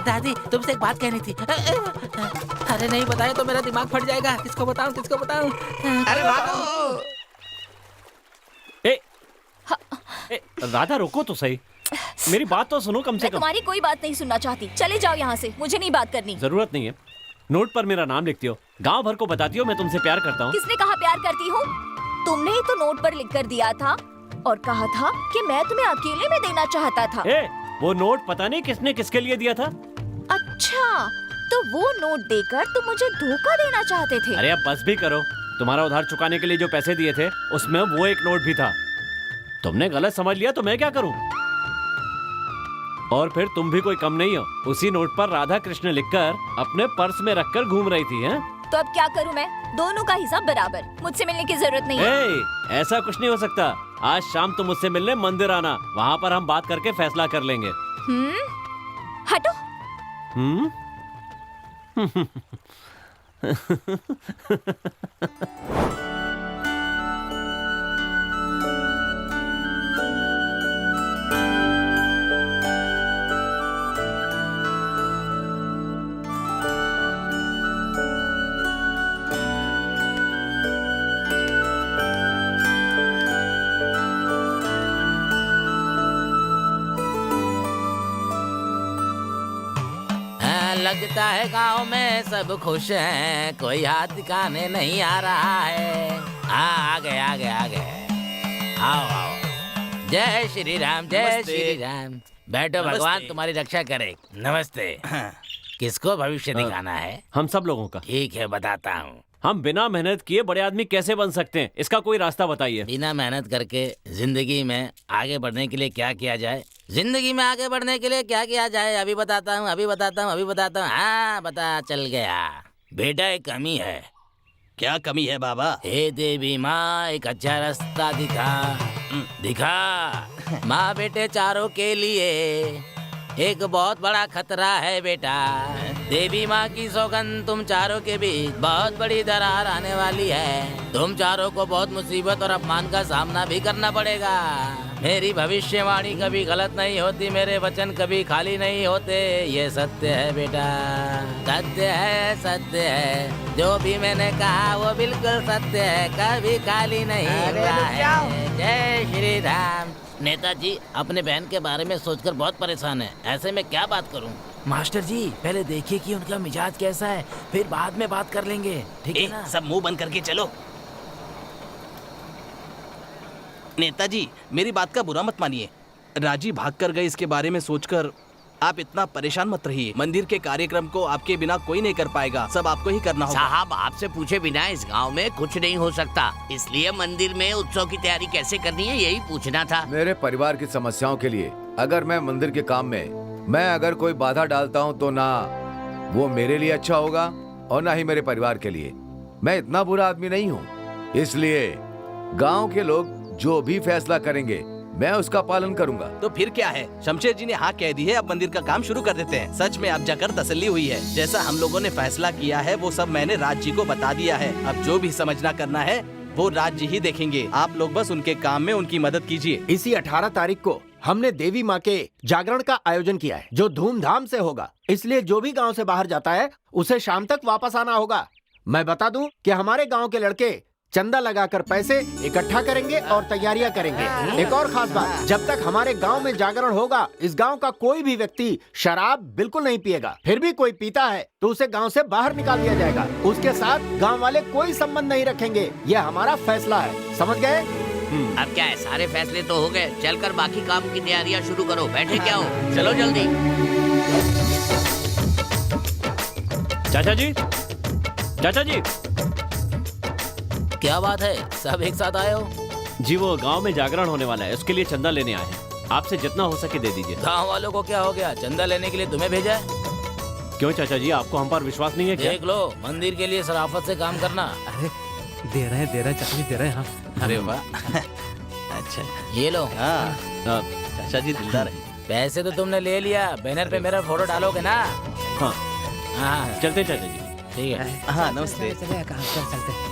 दादी तुमसे एक बात कहनी थी। अरे नहीं बताया तो मेरा दिमाग फट जाएगा। किसको बताऊं किसको बताऊं? अरे भागो। राधा रुको तो सही, मेरी बात तो सुनो कम से मैं कम। तुम्हारी कोई बात नहीं सुनना चाहती, चले जाओ यहाँ से, मुझे नहीं बात करनी। जरूरत नहीं है, नोट पर मेरा नाम लिखती हो, गांव भर को बताती हो मैं तुमसे प्यार करता हूँ। किसने कहा प्यार करती हूँ? तुमने ही तो नोट पर लिख कर दिया था और कहा था कि मैं तुम्हें अकेले में देना चाहता था। वो नोट पता नहीं किसने किसके लिए दिया था। अच्छा, तो वो नोट देकर तुम मुझे धोखा देना चाहते थे? अरे अब बस भी करो, तुम्हारा उधार चुकाने के लिए जो पैसे दिए थे उसमें वो एक नोट भी था। तुमने गलत समझ लिया तो मैं क्या करूं? और फिर तुम भी कोई कम नहीं हो, उसी नोट पर राधा कृष्ण लिखकर अपने पर्स में रखकर घूम रही थी। हैं? तो अब क्या करूं मैं? दोनों का हिसाब बराबर, मुझसे मिलने की जरूरत नहीं है। ऐसा कुछ नहीं हो सकता। आज शाम तुम मुझसे मिलने मंदिर आना, वहाँ पर हम बात करके फैसला कर लेंगे। हटो। लगता है गांव में सब खुश हैं, कोई हाथ दिखाने नहीं आ रहा है। आ गए आ गए आ गए, आओ आओ। जय श्री राम, जय श्री राम। बैठो, भगवान तुम्हारी रक्षा करे। नमस्ते। किसको भविष्य दिखाना है? हम सब लोगों का। ठीक है, बताता हूँ। हम बिना मेहनत किए बड़े आदमी कैसे बन सकते हैं, इसका कोई रास्ता बताइए। बिना मेहनत करके जिंदगी में आगे बढ़ने के लिए क्या किया जाए? जिंदगी में आगे बढ़ने के लिए क्या किया जाए? अभी बताता हूँ, अभी बताता हूँ, अभी बताता हूँ। हाँ, पता चल गया। बेटा, एक कमी है। क्या कमी है बाबा? हे देवी माँ, एक अच्छा रास्ता दिखा। माँ बेटे चारों के लिए एक बहुत बड़ा खतरा है बेटा। देवी माँ की सौगंध, तुम चारों के बीच बहुत बड़ी दरार आने वाली है। तुम चारों को बहुत मुसीबत और अपमान का सामना भी करना पड़ेगा। मेरी भविष्यवाणी कभी गलत नहीं होती, मेरे वचन कभी खाली नहीं होते। ये सत्य है बेटा, सत्य है, सत्य है। जो भी मैंने कहा वो बिल्कुल सत्य है, कभी खाली नहीं हुआ है। जय श्री राम। नेताजी अपने बहन के बारे में सोचकर बहुत परेशान है, ऐसे में क्या बात करूं? मास्टर जी, पहले देखिए कि उनका मिजाज कैसा है, फिर बाद में बात कर लेंगे, ठीक है ना? सब मुंह बंद करके चलो। नेताजी, मेरी बात का बुरा मत मानिए। राजी भाग कर गए, इसके बारे में सोचकर आप इतना परेशान मत रहिए। मंदिर के कार्यक्रम को आपके बिना कोई नहीं कर पाएगा, सब आपको ही करना होगा। साहब, आपसे पूछे बिना इस गांव में कुछ नहीं हो सकता, इसलिए मंदिर में उत्सव की तैयारी कैसे करनी है यही पूछना था। मेरे परिवार की समस्याओं के लिए अगर मैं मंदिर के काम में अगर कोई बाधा डालता हूँ तो ना वो मेरे लिए अच्छा होगा और ना ही मेरे परिवार के लिए। मैं इतना बुरा आदमी नहीं हूँ, इसलिए गाँव के लोग जो भी फैसला करेंगे मैं उसका पालन करूंगा। तो फिर क्या है, शमशेर जी ने हाँ कह दी है, अब मंदिर का काम शुरू कर देते हैं। सच में अब जाकर तसल्ली हुई है। जैसा हम लोगों ने फैसला किया है वो सब मैंने राज जी को बता दिया है। अब जो भी समझना करना है वो राज जी ही देखेंगे, आप लोग बस उनके काम में उनकी मदद कीजिए। इसी 18 तारीख को हमने देवी माँ के जागरण का आयोजन किया है, जो धूमधाम से होगा। इसलिए जो भी गाँव से बाहर जाता है उसे शाम तक वापस आना होगा। मैं बता दूं कि हमारे गाँव के लड़के चंदा लगाकर पैसे इकट्ठा करेंगे और तैयारियां करेंगे। एक और खास बात, जब तक हमारे गांव में जागरण होगा इस गांव का कोई भी व्यक्ति शराब बिल्कुल नहीं पिएगा। फिर भी कोई पीता है तो उसे गांव से बाहर निकाल दिया जाएगा। उसके साथ गांव वाले कोई संबंध नहीं रखेंगे। यह हमारा फैसला है, समझ गए? अब क्या है, सारे फैसले तो हो गए, चलकर बाकी काम की तैयारियां शुरू करो। बैठे क्या हो, चलो जल्दी। चाचा जी, चाचा जी। क्या बात है, सब एक साथ आए हो? जी, वो गांव में जागरण होने वाला है, उसके लिए चंदा लेने आए हैं। आपसे जितना हो सके दे दीजिए। गाँव वालों को क्या हो गया, चंदा लेने के लिए तुम्हें भेजा है? क्यों चाचा जी, आपको हम पर विश्वास नहीं है क्या? देख लो, मंदिर के लिए शराफत से काम करना। अरे दे रहे हैं चाचा जी, दे रहे हैं। हाँ अरे वाह। अच्छा ये लो। हाँ चाचा जी दिलदार है। पैसे तो तुमने ले लिया, बैनर पे मेरा फोटो डालोगे ना? हाँ हाँ चलते चाचा जी। ठीक है। हाँ नमस्ते। चलते।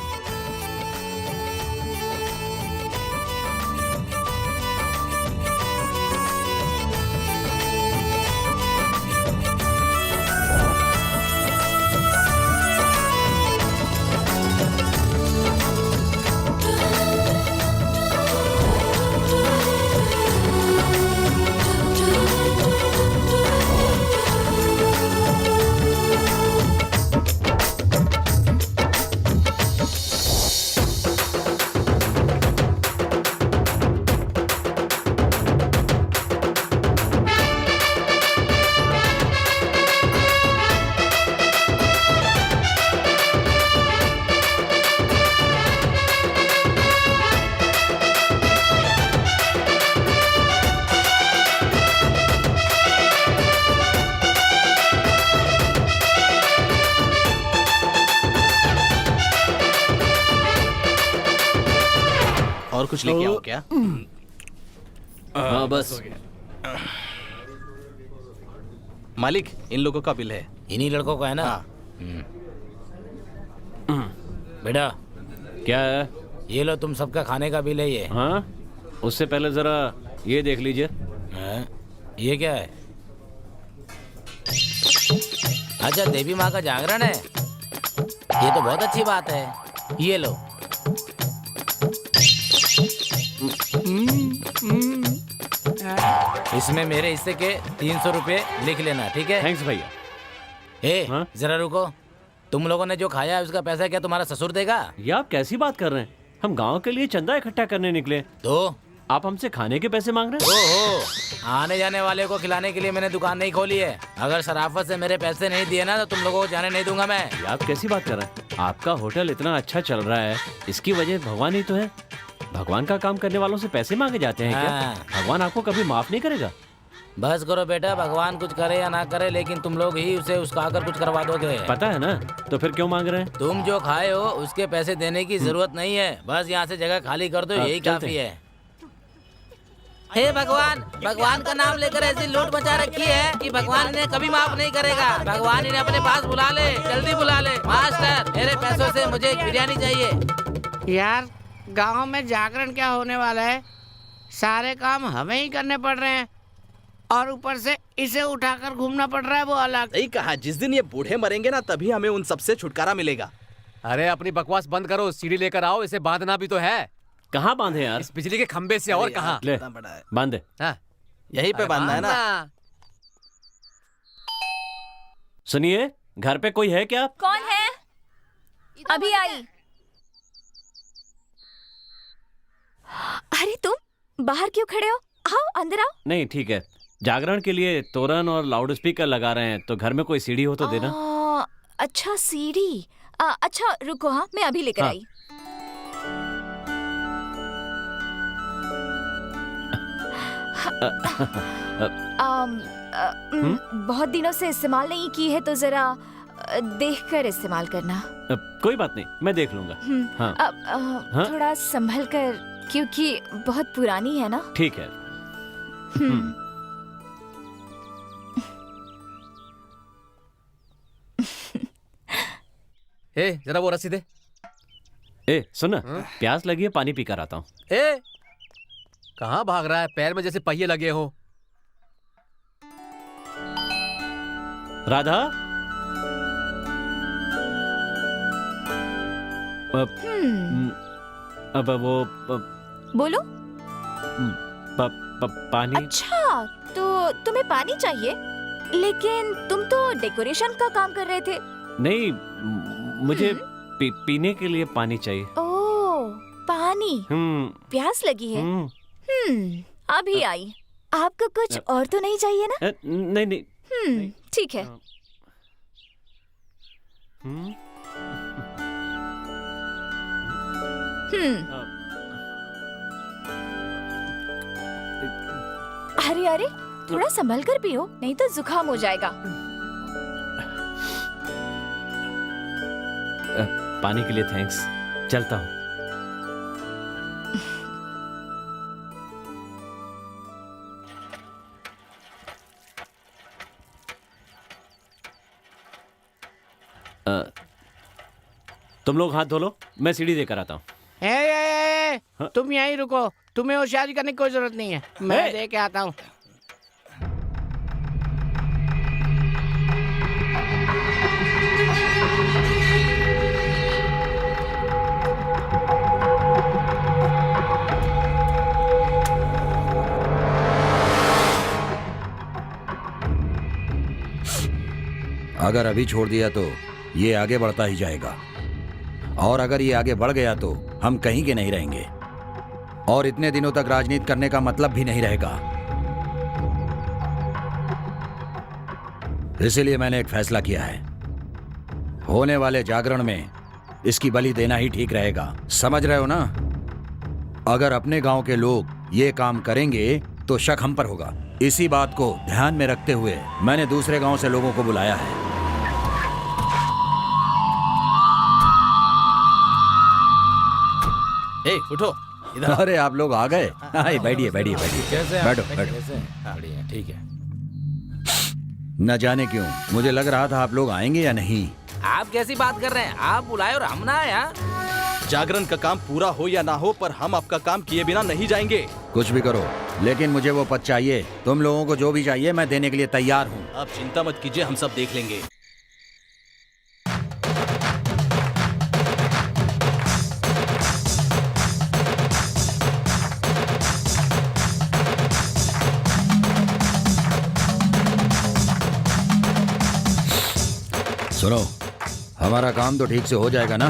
और कुछ लेके आओ क्या? हाँ बस। मालिक, इन लोगों का बिल है। इन्हीं लड़कों का है ना? बेटा क्या है? ये लो, तुम सबका खाने का बिल है ये। हाँ उससे पहले जरा ये देख लीजिए। ये क्या है? अच्छा, देवी माँ का जागरण है, ये तो बहुत अच्छी बात है। ये लो। इसमें मेरे हिस्से के 300 रुपए लिख लेना, ठीक है? थैंक्स भैया। जरा रुको, तुम लोगों ने जो खाया है उसका पैसा क्या तुम्हारा ससुर देगा? ये आप कैसी बात कर रहे हैं? हम गांव के लिए चंदा इकट्ठा करने निकले, तो आप हमसे खाने के पैसे मांग रहे हैं? ओहो, आने जाने वाले को खिलाने के लिए मैंने दुकान नहीं खोली है। अगर शराफत से मेरे पैसे नहीं दिए ना तो तुम लोगों को जाने नहीं दूंगा मैं। ये आप कैसी बात कर रहे हैं? आपका होटल इतना अच्छा चल रहा है, इसकी वजह भगवान ही तो है। भगवान का काम करने वालों से पैसे मांगे जाते हैं क्या? भगवान आपको कभी माफ नहीं करेगा। बस करो बेटा, भगवान कुछ करे या ना करे, लेकिन तुम लोग ही उसे उसका आकर कुछ करवा दोगे। पता है ना, तो फिर क्यों मांग रहे हैं? तुम जो खाए हो उसके पैसे देने की जरूरत नहीं है, बस यहाँ से जगह खाली कर दो, यही काफी है। हे भगवान, भगवान का नाम लेकर ऐसी लूट मचा रखी है कि भगवान इन्हें कभी माफ नहीं करेगा। भगवान इन्हें अपने पास बुला ले, जल्दी बुला ले। मास्टर, मेरे पैसों से मुझे एक बिरयानी चाहिए। यार, गांव में जागरण क्या होने वाला है? सारे काम हमें ही करने पड़ रहे हैं और ऊपर से इसे उठाकर घूमना पड़ रहा है, वो अलग। सही कहा, जिस दिन ये बूढ़े मरेंगे ना तभी हमें उन सबसे छुटकारा मिलेगा। अरे अपनी बकवास बंद करो, सीढ़ी लेकर आओ, इसे बांधना भी तो है। कहाँ बांधे यार? इस बिजली के खंबे से और कहाँ? ले बांधे। यहीं पे बांधना है ना? सुनिए, घर पे कोई है क्या? कौन है? अभी आई। अरे तुम बाहर क्यों खड़े हो? आओ अंदर आओ। नहीं ठीक है, जागरण के लिए तोरण और लाउड स्पीकर लगा रहे हैं, तो घर में कोई सीढ़ी हो तो देना। अच्छा सीढ़ी, अच्छा रुको, हाँ मैं अभी लेकर आई। बहुत दिनों से इस्तेमाल नहीं की है, तो जरा देखकर इस्तेमाल करना। कोई बात नहीं, मैं देख लूंगा। हाँ। हाँ? थोड़ा संभल कर, क्योंकि बहुत पुरानी है ना। ठीक है। जरा वो रस्सी दे। सुन, प्यास लगी है, पानी पीकर आता हूँ। कहाँ भाग रहा है? पैर में जैसे पहिए लगे हो। राधा, अब वो बोलो। पानी। अच्छा, तो तुम्हें पानी चाहिए, लेकिन तुम तो डेकोरेशन का काम कर रहे थे। नहीं, मुझे पीने के लिए पानी चाहिए। ओह, पानी। प्यास लगी है। अभी आई। आपको कुछ और तो नहीं चाहिए ना? नहीं नहीं। ठीक है। अरे अरे, थोड़ा संभल कर पियो, नहीं तो जुकाम हो जाएगा। पानी के लिए थैंक्स, चलता हूँ। तुम लोग हाथ धो लो, मैं सीढ़ी देकर आता हूँ। तुम यहीं रुको, तुम्हें होशियारी करने की कोई जरूरत नहीं है, मैं दे के आता हूँ। अगर अभी छोड़ दिया तो ये आगे बढ़ता ही जाएगा, और अगर ये आगे बढ़ गया तो हम कहीं के नहीं रहेंगे, और इतने दिनों तक राजनीति करने का मतलब भी नहीं रहेगा। इसीलिए मैंने एक फैसला किया है, होने वाले जागरण में इसकी बलि देना ही ठीक रहेगा। समझ रहे हो ना? अगर अपने गांव के लोग ये काम करेंगे तो शक हम पर होगा। इसी बात को ध्यान में रखते हुए मैंने दूसरे गांव से लोगों को बुलाया है। उठो इधर। अरे आप लोग आ गए? बैठिए बैठिए बैठिए, कैसे बैठो बैठो। बढ़िया, ठीक है। न जाने क्यों मुझे लग रहा था आप लोग आएंगे या नहीं। आप कैसी बात कर रहे हैं? आप बुलाए और हम ना आया। जागरण का काम पूरा हो या ना हो, पर हम आपका काम किए बिना नहीं जाएंगे। कुछ भी करो, लेकिन मुझे वो पद चाहिए। तुम लोगों को जो भी चाहिए मैं देने के लिए तैयार हूँ। आप चिंता मत कीजिए, हम सब देख लेंगे। सुनो, हमारा काम तो ठीक से हो जाएगा ना?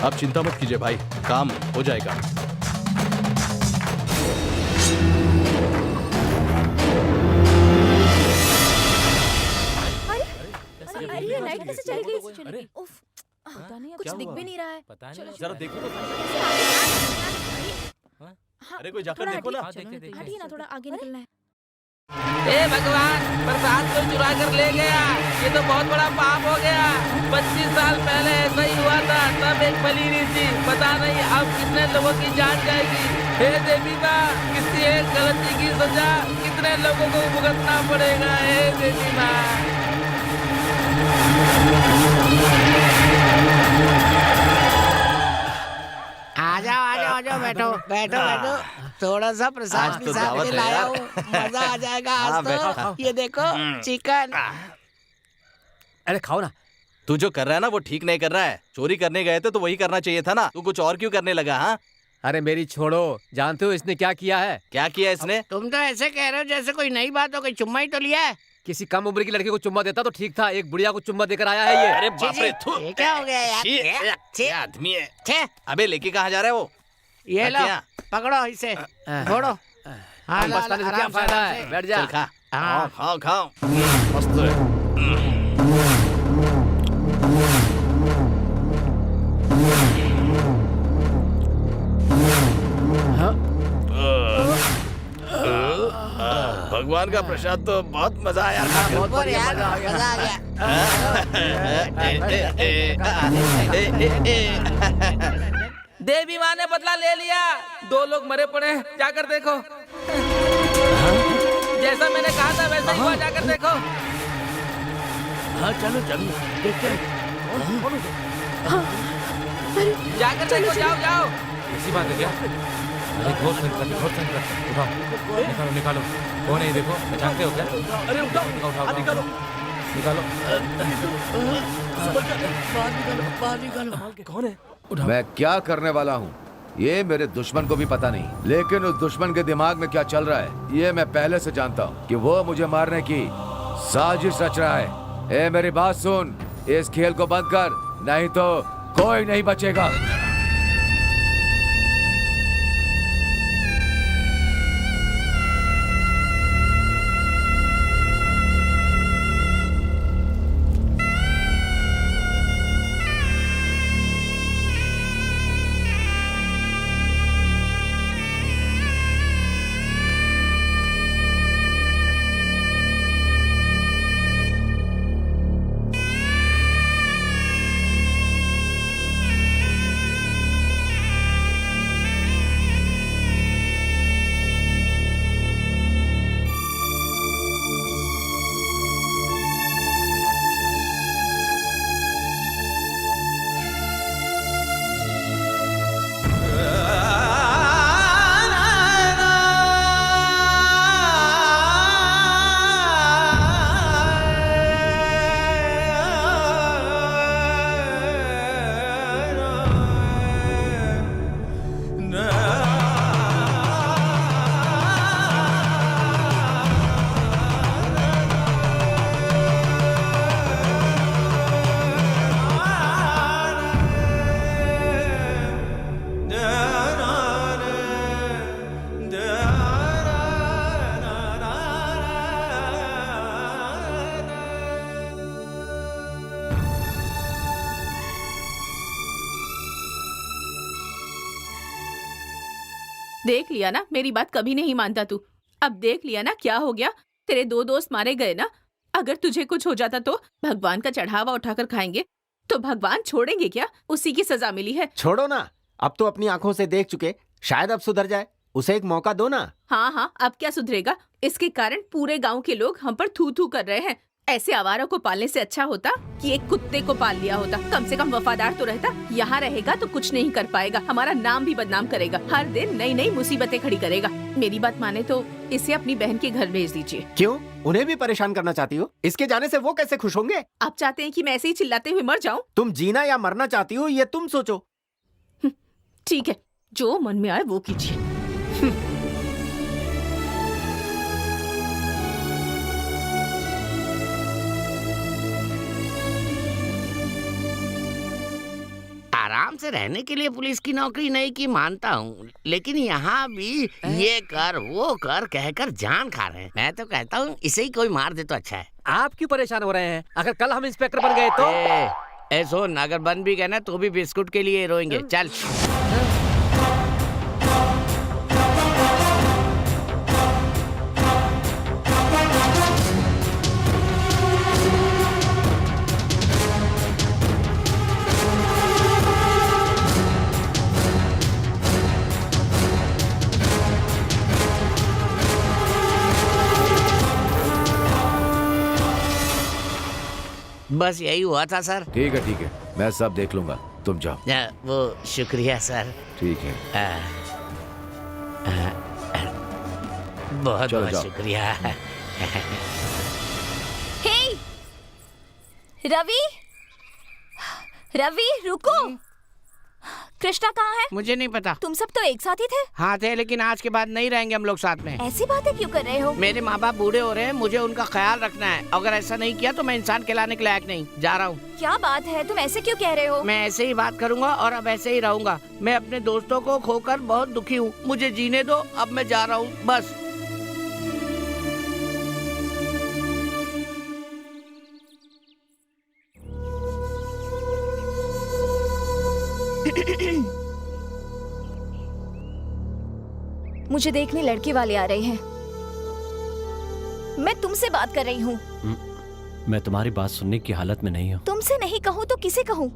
आप चिंता मत कीजिए भाई, काम हो जाएगा। अरे ये लाइट कैसे चली गई? उफ, पता नहीं, कुछ दिख भी नहीं रहा है। पता नहीं, जरा देखो तो। अरे कोई जाकर देखो ना। हटिए ना, थोड़ा आगे निकलना है। हे भगवान, प्रसाद को चुरा कर ले गया। ये तो बहुत बड़ा पाप हो गया। 25 साल पहले ऐसा ही हुआ था, तब एक बलि दी थी। पता नहीं अब कितने लोगों की जान जाएगी। हे देवी माँ, किसी एक गलती की सजा कितने लोगों को भुगतना पड़ेगा। हे देवी माँ। आ जाओ, बैठो बैठो बैठो। थोड़ा सा प्रसाद आज भी तो साथ दावत में है लाया यार। हूँ, मजा आ जाएगा आज हाँ, तो। बैठो। ये देखो चिकन। अरे खाओ ना। तू जो कर रहा है ना वो ठीक नहीं कर रहा है। चोरी करने गए थे तो वही करना चाहिए था ना। तू कुछ और क्यों करने लगा? हाँ, अरे मेरी छोड़ो, जानते हो इसने क्या किया है? क्या किया इसने? तुम तो ऐसे कह रहे हो जैसे कोई नई बात हो गई। चुम्मा ही तो लिया है। किसी कम उम्र की लड़की को चुम्मा देता तो ठीक था, एक बुढ़िया को चुम्मा देकर आया है ये। अरे बाप रे, थू। ये क्या हो गया यार? ये आदमी है। अबे लेके कहाँ जा रहा है वो? ये लो, पकड़ो इसे, छोड़ो। हाँ, पछताने से क्या फायदा है? बैठ जा। चल खा। हाँ। खाओ खाओ। मस्त है। भगवान का प्रसाद तो बहुत मजा आया। बहुत बढ़िया, मजा आ गया। देवी माँ ने बदला ले लिया। 2 लोग मरे पड़े, जाकर देखो। जैसा मैंने कहा था वैसा ही हुआ, जाकर देखो। हाँ चलो चलो देखते हैं। जाकर देखो, जाओ जाओ। ऐसी बात है क्या? अरे घोर संकट, उठाओ, निकालो निकालो। कौन है ये? देखो, पहचानते हो क्या? अरे उठाओ, उठाओ निकालो निकालो। बाहर निकालो। कौन है? मैं क्या करने वाला हूँ ये मेरे दुश्मन को भी पता नहीं, लेकिन उस दुश्मन के दिमाग में क्या चल रहा है ये मैं पहले से जानता हूँ कि वो मुझे मारने की साजिश रच रहा है। ए मेरी बात सुन, इस खेल को बंद कर, नहीं तो कोई नहीं बचेगा। देख लिया ना, मेरी बात कभी नहीं मानता तू। अब देख लिया ना क्या हो गया, तेरे 2 दोस्त मारे गए ना। अगर तुझे कुछ हो जाता तो भगवान का चढ़ावा उठाकर खाएंगे, तो भगवान छोड़ेंगे क्या? उसी की सजा मिली है। छोड़ो ना, अब तो अपनी आंखों से देख चुके, शायद अब सुधर जाए। उसे एक मौका दो ना। हाँ हाँ, अब क्या सुधरेगा? इसके कारण पूरे गांव के लोग हम पर थू थू कर रहे हैं। ऐसे आवारों को पालने से अच्छा होता कि एक कुत्ते को पाल लिया होता। कम से कम वफादार तो रहता। यहाँ रहेगा तो कुछ नहीं कर पाएगा, हमारा नाम भी बदनाम करेगा, हर दिन नई नई मुसीबतें खड़ी करेगा। मेरी बात माने तो इसे अपनी बहन के घर भेज दीजिए। क्यों? उन्हें भी परेशान करना चाहती हो? इसके जाने से वो कैसे खुश होंगे? आप चाहते हैं कि मैं ऐसे ही चिल्लाते हुए मर जाऊं? तुम जीना या मरना चाहती हो, ये तुम सोचो। ठीक है, जो मन में आए वो कीजिए। आराम से रहने के लिए पुलिस की नौकरी नहीं की मानता हूँ, लेकिन यहाँ भी ये कर वो कर कहकर जान खा रहे हैं। मैं तो कहता हूँ इसे ही कोई मार दे तो अच्छा है। आप क्यों परेशान हो रहे हैं? अगर कल हम इंस्पेक्टर बन गए तो सुन, अगर बन भी गए ना तो भी बिस्कुट के लिए रोएंगे। चल बस यही हुआ था सर। ठीक है, मैं सब देख लूंगा, तुम जाओ। वो शुक्रिया सर। ठीक है, बहुत बहुत शुक्रिया। हे रवि, रवि रुको। कृष्णा कहाँ है? मुझे नहीं पता। तुम सब तो एक साथ ही थे। हाँ थे, लेकिन आज के बाद नहीं रहेंगे हम लोग साथ में। ऐसी बातें क्यों कर रहे हो? मेरे माँ बाप बूढ़े हो रहे हैं, मुझे उनका ख्याल रखना है। अगर ऐसा नहीं किया तो मैं इंसान कहलाने के लायक नहीं। जा रहा हूँ। क्या बात है, तुम ऐसे क्यों कह रहे हो? मैं ऐसे ही बात करूँगा और अब ऐसे ही रहूँगा। मैं अपने दोस्तों को खोकर बहुत दुखी हूँ, मुझे जीने दो। अब मैं जा रहा हूँ, बस। मुझे देखने लड़के वाले आ रहे हैं। मैं तुमसे बात कर रही हूँ। मैं तुम्हारी बात सुनने की हालत में नहीं हूँ। तुमसे नहीं कहूँ तो किसे कहूँ?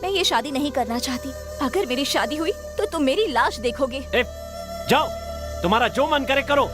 मैं ये शादी नहीं करना चाहती। अगर मेरी शादी हुई तो तुम मेरी लाश देखोगे। जाओ, तुम्हारा जो मन करे करो।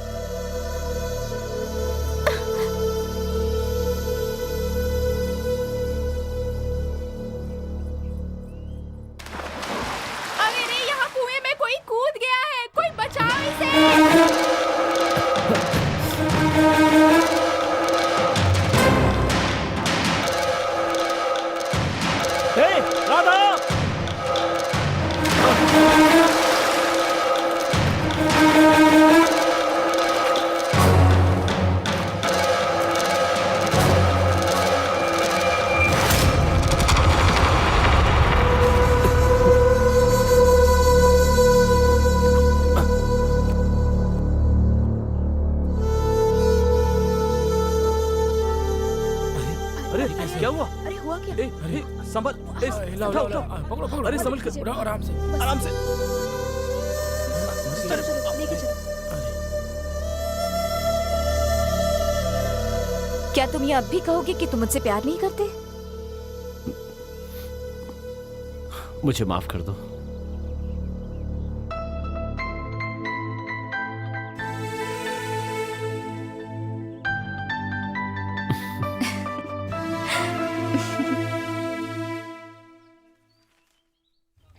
क्या हुआ? अरे हुआ क्या? अरे संभल, उठाओ। अरे संभल कर, आराम से, आराम से। क्या तुम ये अब भी कहोगे कि तुम मुझसे प्यार नहीं करते? मुझे माफ कर दो।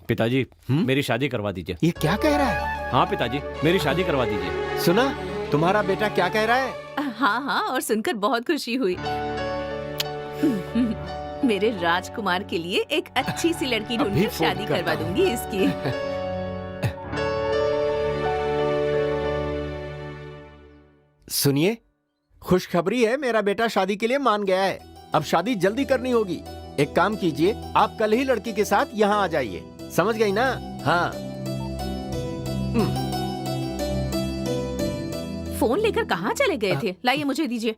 पिताजी, मेरी शादी करवा दीजिए। ये क्या कह रहा है? हाँ पिताजी, मेरी शादी करवा दीजिए। सुना, तुम्हारा बेटा क्या कह रहा है? हाँ हाँ, और सुनकर बहुत खुशी हुई। मेरे राजकुमार के लिए एक अच्छी सी लड़की ढूंढकर शादी करवा दूंगी इसकी। सुनिए, खुशखबरी है, मेरा बेटा शादी के लिए मान गया है। अब शादी जल्दी करनी होगी। एक काम कीजिए, आप कल ही लड़की के साथ यहाँ आ जाइए। समझ गई ना? हाँ। फोन लेकर कहाँ चले गए थे? लाइए मुझे दीजिए।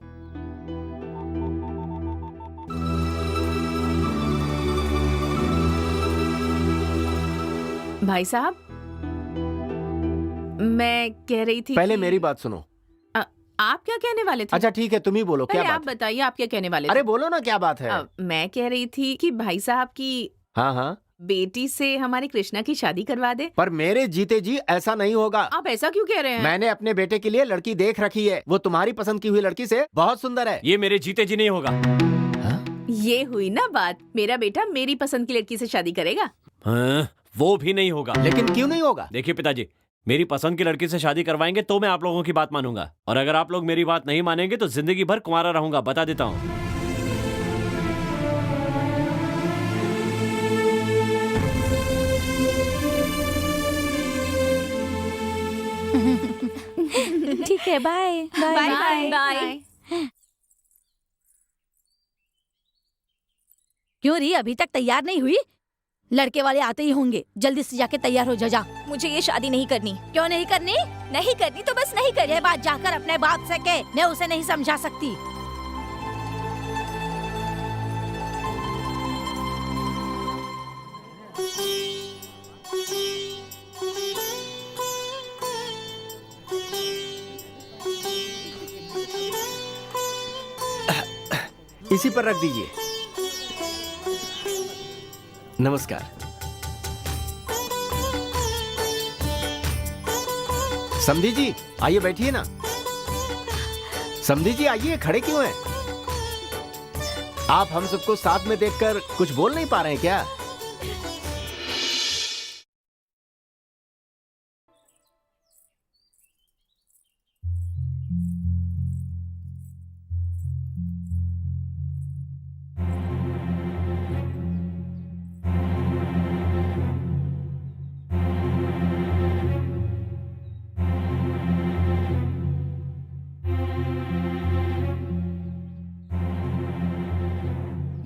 भाई साहब, मैं कह रही थी पहले कि- मेरी बात सुनो। आप क्या कहने वाले थे? अच्छा ठीक है, तुम ही बोलो क्या पहले आप बात। बताइए आप क्या कहने वाले थे? अरे बोलो ना क्या बात है। मैं कह रही थी कि भाई साहब की हाँ हाँ, बेटी से हमारे कृष्णा की शादी करवा दे। पर मेरे जीते जी ऐसा नहीं होगा। आप ऐसा क्यों कह रहे हैं? मैंने अपने बेटे के लिए लड़की देख रखी है, वो तुम्हारी पसंद की हुई लड़की से बहुत सुंदर है। ये मेरे जीते जी नहीं होगा। ये हुई ना बात, मेरा बेटा मेरी पसंद की लड़की से शादी करेगा। हाँ, वो भी नहीं होगा। लेकिन क्यों नहीं होगा? देखिए पिताजी, मेरी पसंद की लड़की से शादी करवाएंगे तो मैं आप लोगों की बात मानूंगा, और अगर आप लोग मेरी बात नहीं मानेंगे तो जिंदगी भर कुंवारा रहूंगा, बता देता हूँ। ठीक है, बाय बाय बाय बाय। क्यों री, अभी तक तैयार नहीं हुई? लड़के वाले आते ही होंगे, जल्दी से जाके तैयार हो जा। मुझे ये शादी नहीं करनी। क्यों नहीं करनी? नहीं करनी तो बस नहीं करनी। ये बात जाकर अपने बाप से कह, मैं उसे नहीं समझा सकती। इसी पर रख दीजिए। नमस्कार। समधी जी आइए बैठिए ना। समधी जी आइए, खड़े क्यों हैं? आप हम सबको साथ में देखकर कुछ बोल नहीं पा रहे हैं क्या?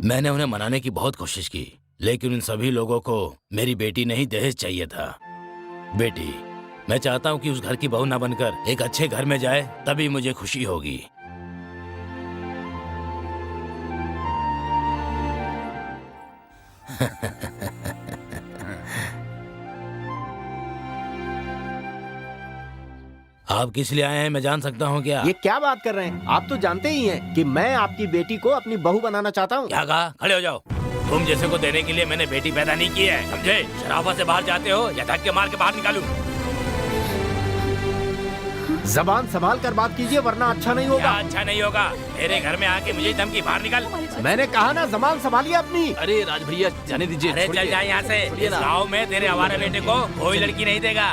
मैंने उन्हें मनाने की बहुत कोशिश की, लेकिन उन सभी लोगों को मेरी बेटी नहीं दहेज चाहिए था। बेटी, मैं चाहता हूँ कि उस घर की बहू ना बनकर एक अच्छे घर में जाए, तभी मुझे खुशी होगी। आप किस लिए आए हैं, मैं जान सकता हूँ क्या? ये क्या बात कर रहे हैं? आप तो जानते ही हैं कि मैं आपकी बेटी को अपनी बहू बनाना चाहता हूँ। क्या कहा? खड़े हो जाओ। तुम जैसे को देने के लिए मैंने बेटी पैदा नहीं की है, समझे? शराफत से बाहर जाते हो या धक्के मार के बाहर निकालूं? जबान संभाल कर बात कीजिए वरना अच्छा नहीं होगा। अच्छा नहीं होगा? मेरे घर में आके मुझे धमकी, बाहर निकल। मैंने कहा ना जबान संभालिए अपनी। अरे राज भैया जाने दीजिए। अरे चल जा यहाँ से। इस गाँव में तेरे हमारे बेटे को कोई लड़की नहीं देगा।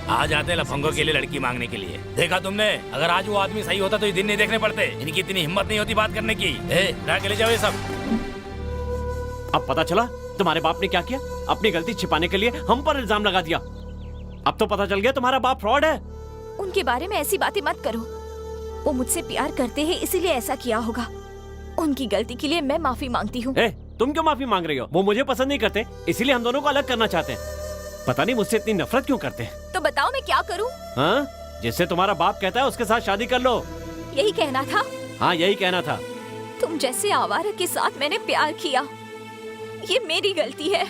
आ जाते लफंगों के लिए लड़की मांगने के लिए। देखा तुमने, अगर आज वो आदमी सही होता तो ये दिन नहीं देखने पड़ते। इनकी इतनी हिम्मत नहीं होती बात करने की। के ले जाओ ये सब। अब पता चला तुम्हारे बाप ने क्या किया? अपनी गलती छिपाने के लिए हम पर इल्जाम लगा दिया। अब तो पता चल गया तुम्हारा बाप फ्रॉड है। उनके बारे में ऐसी बातें मत करो। वो मुझसे प्यार करते हैं इसीलिए ऐसा किया होगा। उनकी गलती के लिए मैं माफी मांगती हूँ। तुम क्यों माफी मांग रही हो? वो मुझे पसंद नहीं करते, इसीलिए हम दोनों को अलग करना चाहते हैं। पता नहीं मुझसे इतनी नफरत क्यों करते हैं। तो बताओ मैं क्या करूँ? हाँ, जिससे तुम्हारा बाप कहता है उसके साथ शादी कर लो। यही कहना था? हाँ यही कहना था। तुम जैसे आवारा के साथ मैंने प्यार किया, ये मेरी गलती है।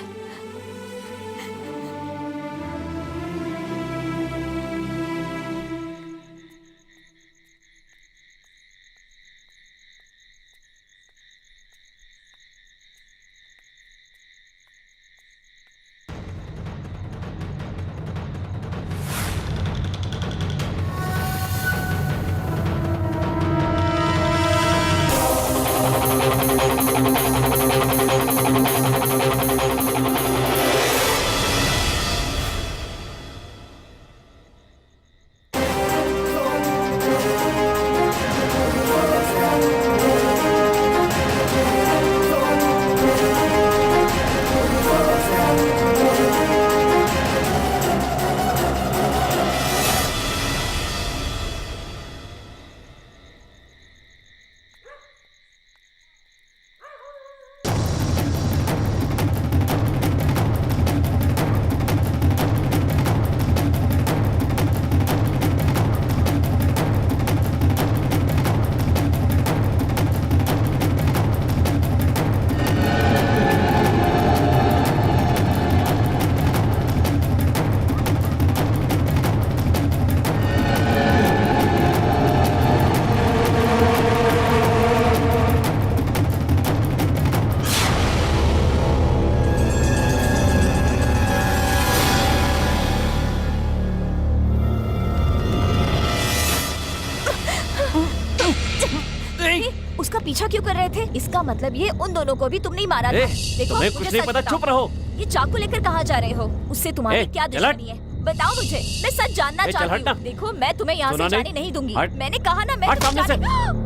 पीछा क्यों कर रहे थे? इसका मतलब ये उन दोनों को भी तुमने ही मारा था। देखो, तुम्हें मुझे कुछ नहीं सच पता, बताओ। चुप रहो। ये चाकू लेकर कहाँ जा रहे हो? उससे तुम्हारी क्या चल दुश्मनी है? बताओ मुझे, मैं सच जानना चल चाहती हट ना। हूँ। देखो, मैं तुम्हें यहाँ सुना से नहीं? जाने नहीं दूंगी। हट। मैंने कहा ना, मैं हट तुम्हें सामने जाने-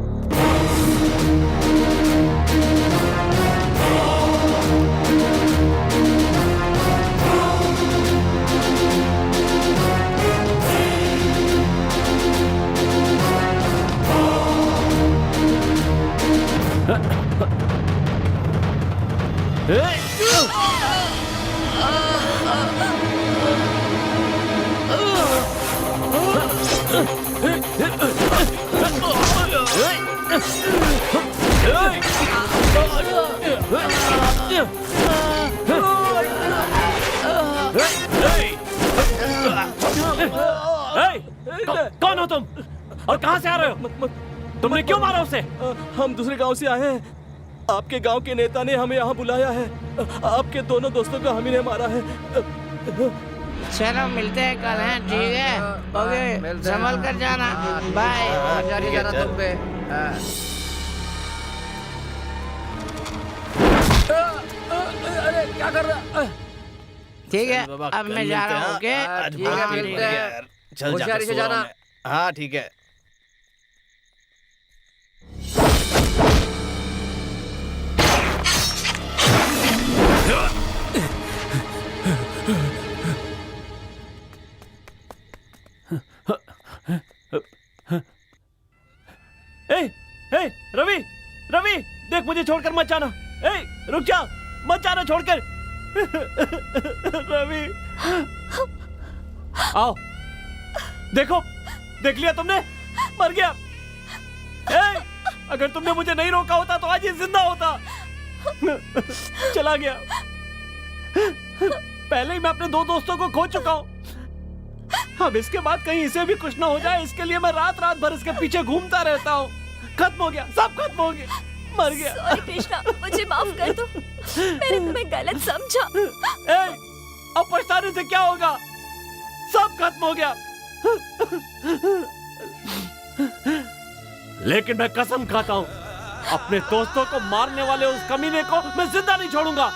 कौन हो तुम और कहाँ से आ रहे हो? तुमने क्यों मारा उसे? हम दूसरे गांव से आए हैं। आपके गांव के नेता ने हमें यहाँ बुलाया है। आपके दोनों दोस्तों को हम ही ने मारा है। चलो मिलते हैं कल, हैं? ठीक है, ओके, संभल कर जाना, बाय। क्या कर रहा? ठीक है, अब मैं जा रहा हूँ, ओके? ठीक है, मिलते हैं। चल होशियारी से जाना। हाँ ठीक है। ए, रवि, रवि, देख मुझे छोड़कर मत जाना। रुक जा, मत जाना छोड़कर। रवि, आओ, देखो, देख लिया तुमने? मर गया। अगर तुमने मुझे नहीं रोका होता तो आज ये जिंदा होता। चला गया। पहले ही मैं अपने 2 दोस्तों को खो चुका हूँ। अब इसके बाद कहीं इसे भी कुछ ना हो जाए, इसके लिए मैं रात रात भर इसके पीछे घूमता रहता हूँ। खत्म हो गया, सब खत्म हो गया, मर गया। सॉरी कृष्णा, मुझे माफ कर दो, मैंने तुम्हें गलत समझा। अब पछताने से क्या होगा? सब खत्म हो गया। लेकिन मैं कसम खाता हूँ, अपने दोस्तों को मारने वाले उस कमीने को मैं जिंदा नहीं छोड़ूंगा।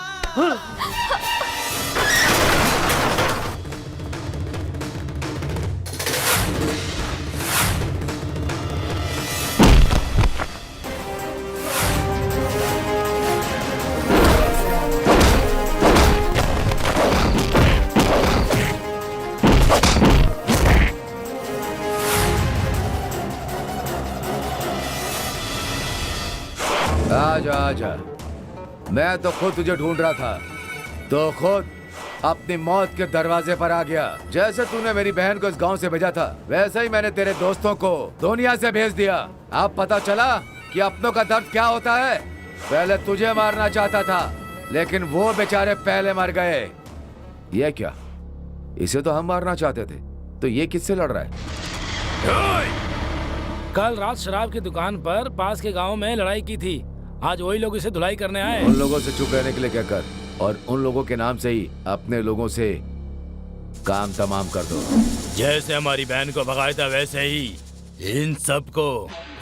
आजा आजा, मैं तो खुद तुझे ढूंढ रहा था, तो खुद अपनी मौत के दरवाजे पर आ गया। जैसे तूने मेरी बहन को इस गांव से भेजा था, वैसे ही मैंने तेरे दोस्तों को दुनिया से भेज दिया। अब पता चला कि अपनों का दर्द क्या होता है। पहले तुझे मारना चाहता था, लेकिन वो बेचारे पहले मर गए। ये क्या? इसे तो हम मारना चाहते थे, तो ये किससे लड़ रहा है? कल रात शराब की दुकान पर पास के गांव में लड़ाई की थी। आज वही लोग इसे धुलाई करने आए। उन लोगों से चुप रहने के लिए क्या कर, और उन लोगों के नाम से ही अपने लोगों से काम तमाम कर दो। जैसे हमारी बहन को भगाया था, वैसे ही इन सब को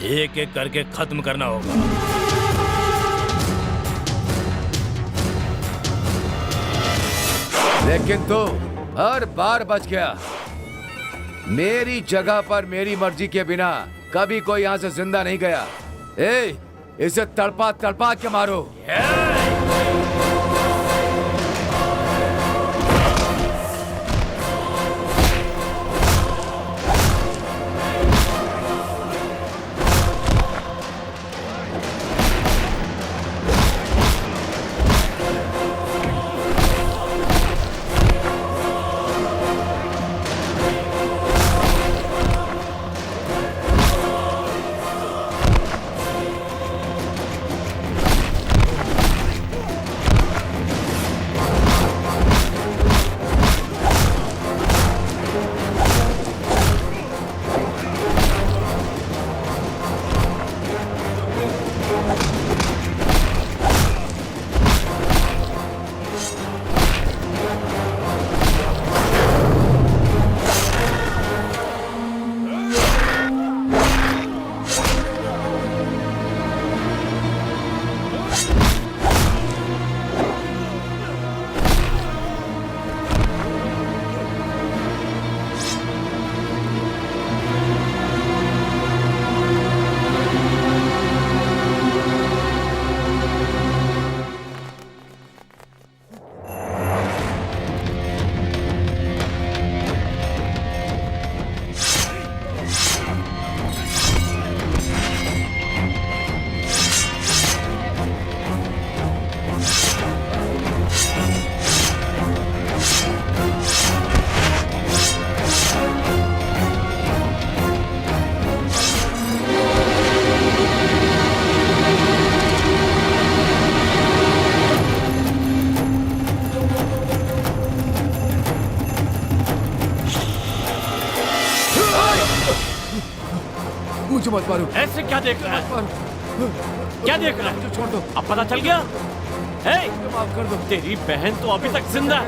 एक एक करके खत्म करना होगा। लेकिन तू हर बार बच गया। मेरी जगह पर मेरी मर्जी के बिना कभी कोई यहाँ से जिंदा नहीं गया। इसे तड़पा तड़पा के मारो। मुझे मत मारो। ऐसे क्या देख रहा है? क्या देख रहा है? मुझे छोड़ दो। अब पता चल गया? हे, माफ कर दो। तेरी बहन तो अभी तक जिंदा है।